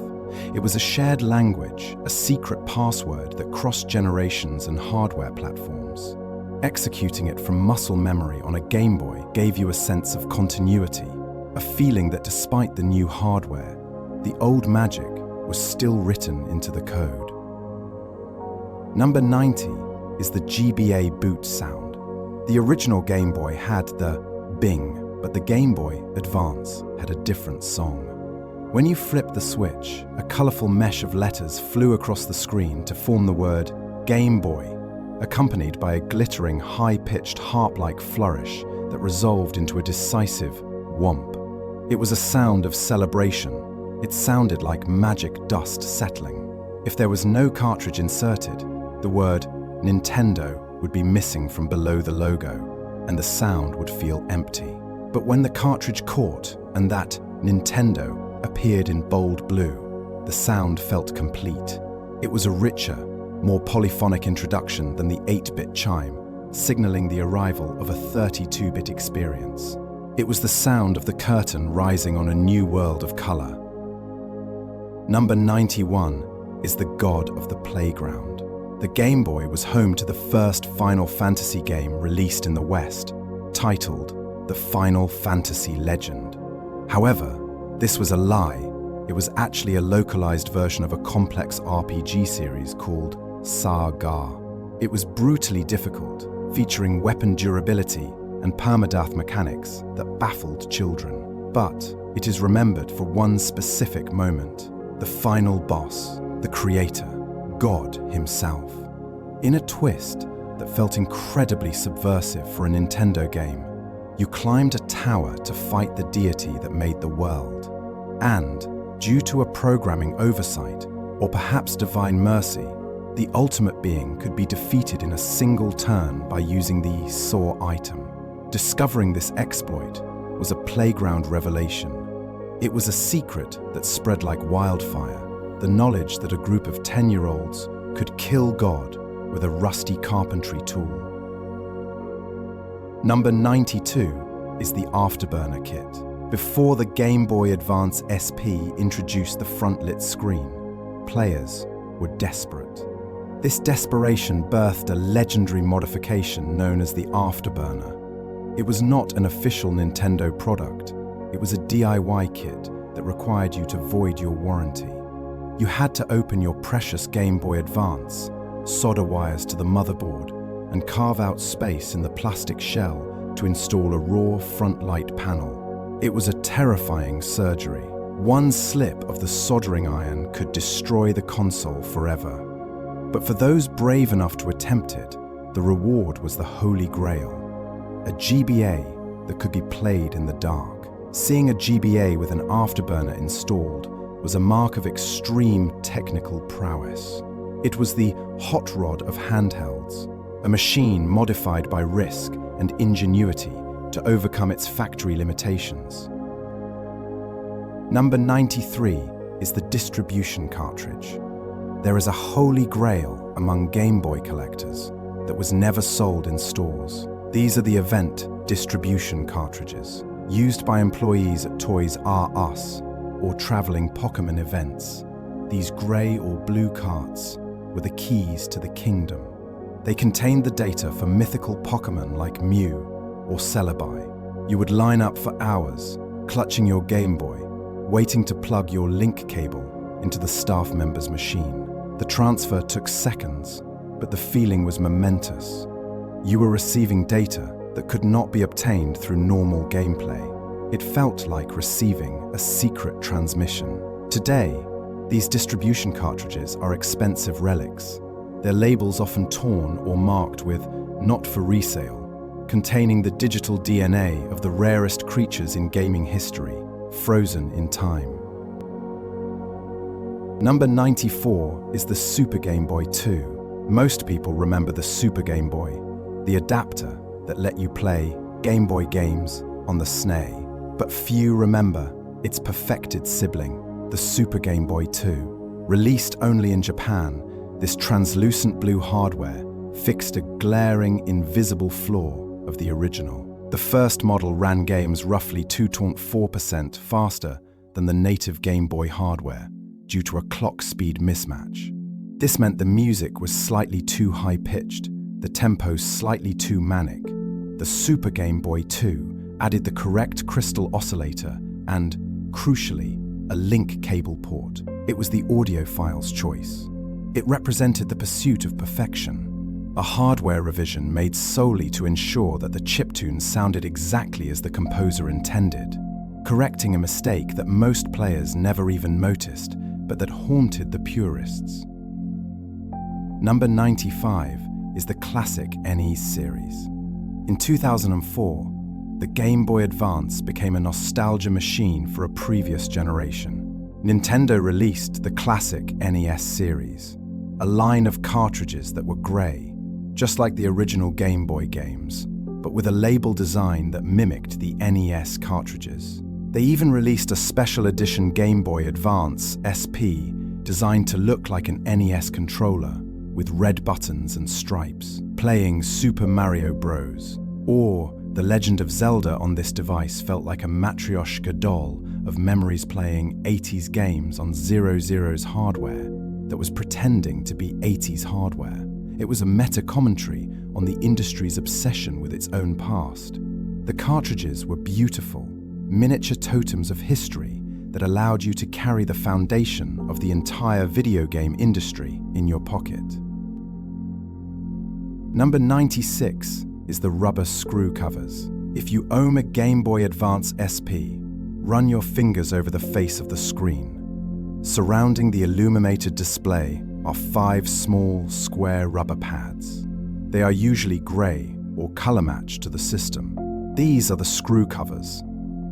It was a shared language, a secret password that crossed generations and hardware platforms. Executing it from muscle memory on a Game Boy gave you a sense of continuity, a feeling that despite the new hardware, the old magic was still written into the code. Number 90 is the GBA boot sound. The original Game Boy had the bing, but the Game Boy Advance had a different song. When you flipped the switch, a colorful mesh of letters flew across the screen to form the word Game Boy, accompanied by a glittering, high-pitched harp-like flourish that resolved into a decisive whomp. It was a sound of celebration. It sounded like magic dust settling. If there was no cartridge inserted, the word Nintendo would be missing from below the logo, and the sound would feel empty. But when the cartridge caught and that Nintendo appeared in bold blue, the sound felt complete. It was a richer, more polyphonic introduction than the 8-bit chime, signaling the arrival of a 32-bit experience. It was the sound of the curtain rising on a new world of color. Number 91 is the God of the Playground. The Game Boy was home to the first Final Fantasy game released in the West, titled The Final Fantasy Legend. However, this was a lie. It was actually a localized version of a complex RPG series called Saga. It was brutally difficult, featuring weapon durability and permadeath mechanics that baffled children. But it is remembered for one specific moment: the final boss, the creator, God himself. In a twist that felt incredibly subversive for a Nintendo game, you climbed a tower to fight the deity that made the world. And, due to a programming oversight, or perhaps divine mercy, the ultimate being could be defeated in a single turn by using the saw item. Discovering this exploit was a playground revelation. It was a secret that spread like wildfire, the knowledge that a group of 10-year-olds could kill God with a rusty carpentry tool. Number 92 is the Afterburner kit. Before the Game Boy Advance SP introduced the front-lit screen, players were desperate. This desperation birthed a legendary modification known as the Afterburner. It was not an official Nintendo product. It was a DIY kit that required you to void your warranty. You had to open your precious Game Boy Advance, solder wires to the motherboard, and carve out space in the plastic shell to install a raw front light panel. It was a terrifying surgery. One slip of the soldering iron could destroy the console forever. But for those brave enough to attempt it, the reward was the Holy Grail, a GBA that could be played in the dark. Seeing a GBA with an Afterburner installed was a mark of extreme technical prowess. It was the hot rod of handhelds, a machine modified by risk and ingenuity to overcome its factory limitations. Number 93 is the distribution cartridge. There is a holy grail among Game Boy collectors that was never sold in stores. These are the event distribution cartridges, used by employees at Toys R Us or traveling Pokémon events. These grey or blue carts were the keys to the kingdom. They contained the data for mythical Pokémon like Mew or Celebi. You would line up for hours, clutching your Game Boy, waiting to plug your link cable into the staff member's machine. The transfer took seconds, but the feeling was momentous. You were receiving data that could not be obtained through normal gameplay. It felt like receiving a secret transmission. Today, these distribution cartridges are expensive relics. Their labels often torn or marked with "not for resale," containing the digital DNA of the rarest creatures in gaming history, frozen in time. Number 94 is the Super Game Boy 2. Most people remember the Super Game Boy, the adapter that let you play Game Boy games on the SNES. But few remember its perfected sibling, the Super Game Boy 2. Released only in Japan, this translucent blue hardware fixed a glaring, invisible flaw of the original. The first model ran games roughly 2.4% faster than the native Game Boy hardware due to a clock speed mismatch. This meant the music was slightly too high-pitched, the tempo slightly too manic. The Super Game Boy 2 added the correct crystal oscillator and, crucially, a link cable port. It was the audiophile's choice. It represented the pursuit of perfection, a hardware revision made solely to ensure that the chiptune sounded exactly as the composer intended, correcting a mistake that most players never even noticed, but that haunted the purists. Number 95 is the classic NES series. In 2004, the Game Boy Advance became a nostalgia machine for a previous generation. Nintendo released the classic NES series, a line of cartridges that were grey, just like the original Game Boy games, but with a label design that mimicked the NES cartridges. They even released a special edition Game Boy Advance SP designed to look like an NES controller with red buttons and stripes, playing Super Mario Bros. Or The Legend of Zelda on this device felt like a matryoshka doll of memories playing 80s games on 00's hardware that was pretending to be 80s hardware. It was a meta-commentary on the industry's obsession with its own past. The cartridges were beautiful, miniature totems of history that allowed you to carry the foundation of the entire video game industry in your pocket. Number 96 is the rubber screw covers. If you own a Game Boy Advance SP, run your fingers over the face of the screen. Surrounding the illuminated display are 5 small, square rubber pads. They are usually grey or color-matched to the system. These are the screw covers.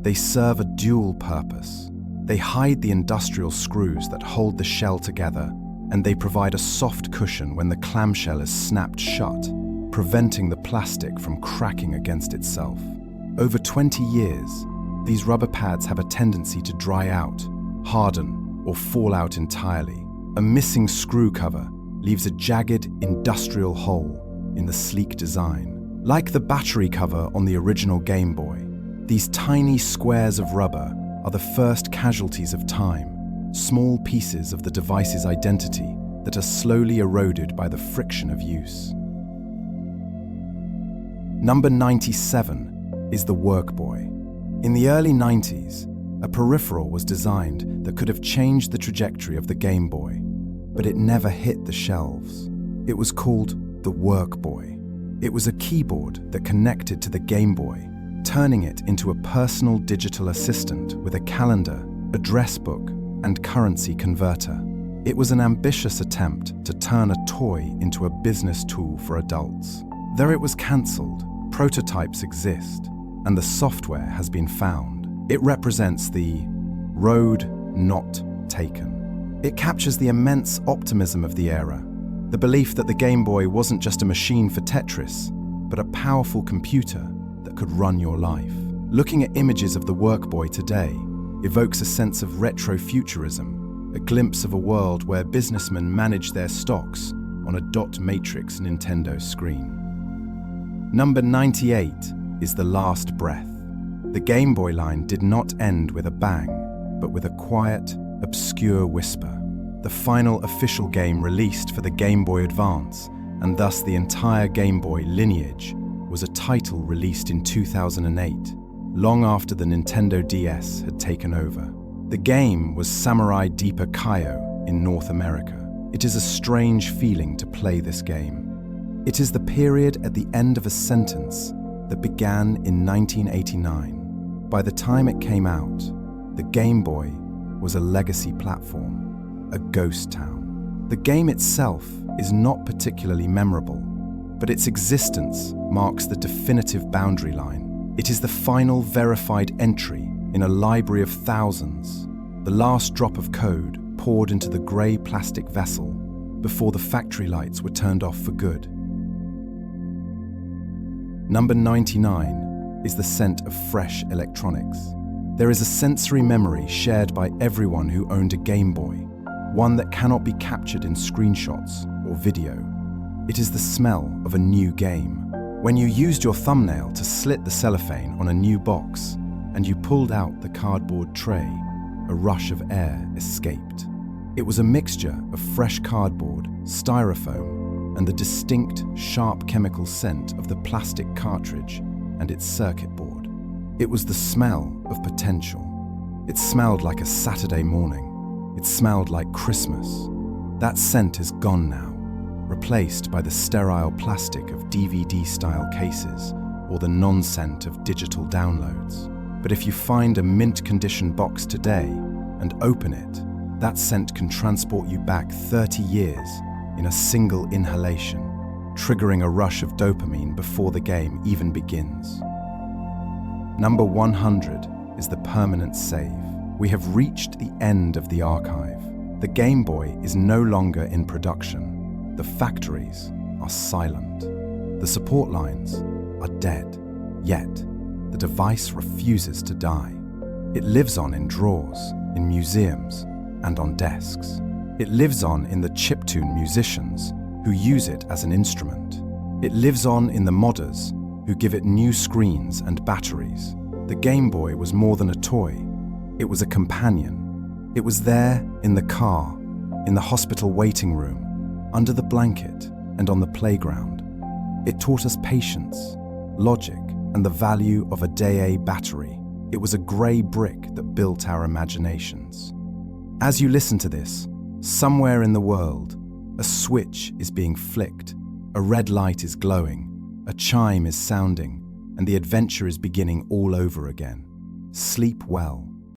They serve a dual purpose. They hide the industrial screws that hold the shell together, and they provide a soft cushion when the clamshell is snapped shut, preventing the plastic from cracking against itself. Over 20 years, these rubber pads have a tendency to dry out, harden, or fall out entirely. A missing screw cover leaves a jagged industrial hole in the sleek design. Like the battery cover on the original Game Boy, these tiny squares of rubber are the first casualties of time, small pieces of the device's identity that are slowly eroded by the friction of use. Number 97 is the Workboy. In the early 90s, a peripheral was designed that could have changed the trajectory of the Game Boy, but it never hit the shelves. It was called the Workboy. It was a keyboard that connected to the Game Boy, turning it into a personal digital assistant with a calendar, address book, and currency converter. It was an ambitious attempt to turn a toy into a business tool for adults. Though it was cancelled, prototypes exist, and the software has been found. It represents the road not taken. It captures the immense optimism of the era, the belief that the Game Boy wasn't just a machine for Tetris, but a powerful computer that could run your life. Looking at images of the Workboy today evokes a sense of retrofuturism, a glimpse of a world where businessmen manage their stocks on a dot matrix Nintendo screen. Number 98 is the last breath. The Game Boy line did not end with a bang, but with a quiet, obscure whisper. The final official game released for the Game Boy Advance, and thus the entire Game Boy lineage, was a title released in 2008, long after the Nintendo DS had taken over. The game was Samurai Deeper Kaio in North America. It is a strange feeling to play this game. It is the period at the end of a sentence that began in 1989. By the time it came out, the Game Boy was a legacy platform, a ghost town. The game itself is not particularly memorable, but its existence marks the definitive boundary line. It is the final verified entry in a library of thousands, the last drop of code poured into the grey plastic vessel before the factory lights were turned off for good. Number 99 is the scent of fresh electronics. There is a sensory memory shared by everyone who owned a Game Boy, one that cannot be captured in screenshots or video. It is the smell of a new game. When you used your thumbnail to slit the cellophane on a new box and you pulled out the cardboard tray, a rush of air escaped. It was a mixture of fresh cardboard, styrofoam, and the distinct, sharp chemical scent of the plastic cartridge and its circuit board. It was the smell of potential. It smelled like a Saturday morning. It smelled like Christmas. That scent is gone now, replaced by the sterile plastic of DVD-style cases or the non-scent of digital downloads. But if you find a mint-condition box today and open it, that scent can transport you back 30 years in a single inhalation, triggering a rush of dopamine before the game even begins. Number 100 is the permanent save. We have reached the end of the archive. The Game Boy is no longer in production. The factories are silent. The support lines are dead. Yet, the device refuses to die. It lives on in drawers, in museums, and on desks. It lives on in the chiptune musicians who use it as an instrument. It lives on in the modders who give it new screens and batteries. The Game Boy was more than a toy. It was a companion. It was there in the car, in the hospital waiting room, under the blanket, and on the playground. It taught us patience, logic, and the value of a day battery. It was a grey brick that built our imaginations. As you listen to this, somewhere in the world, a switch is being flicked, a red light is glowing, a chime is sounding, and the adventure is beginning all over again. Sleep well.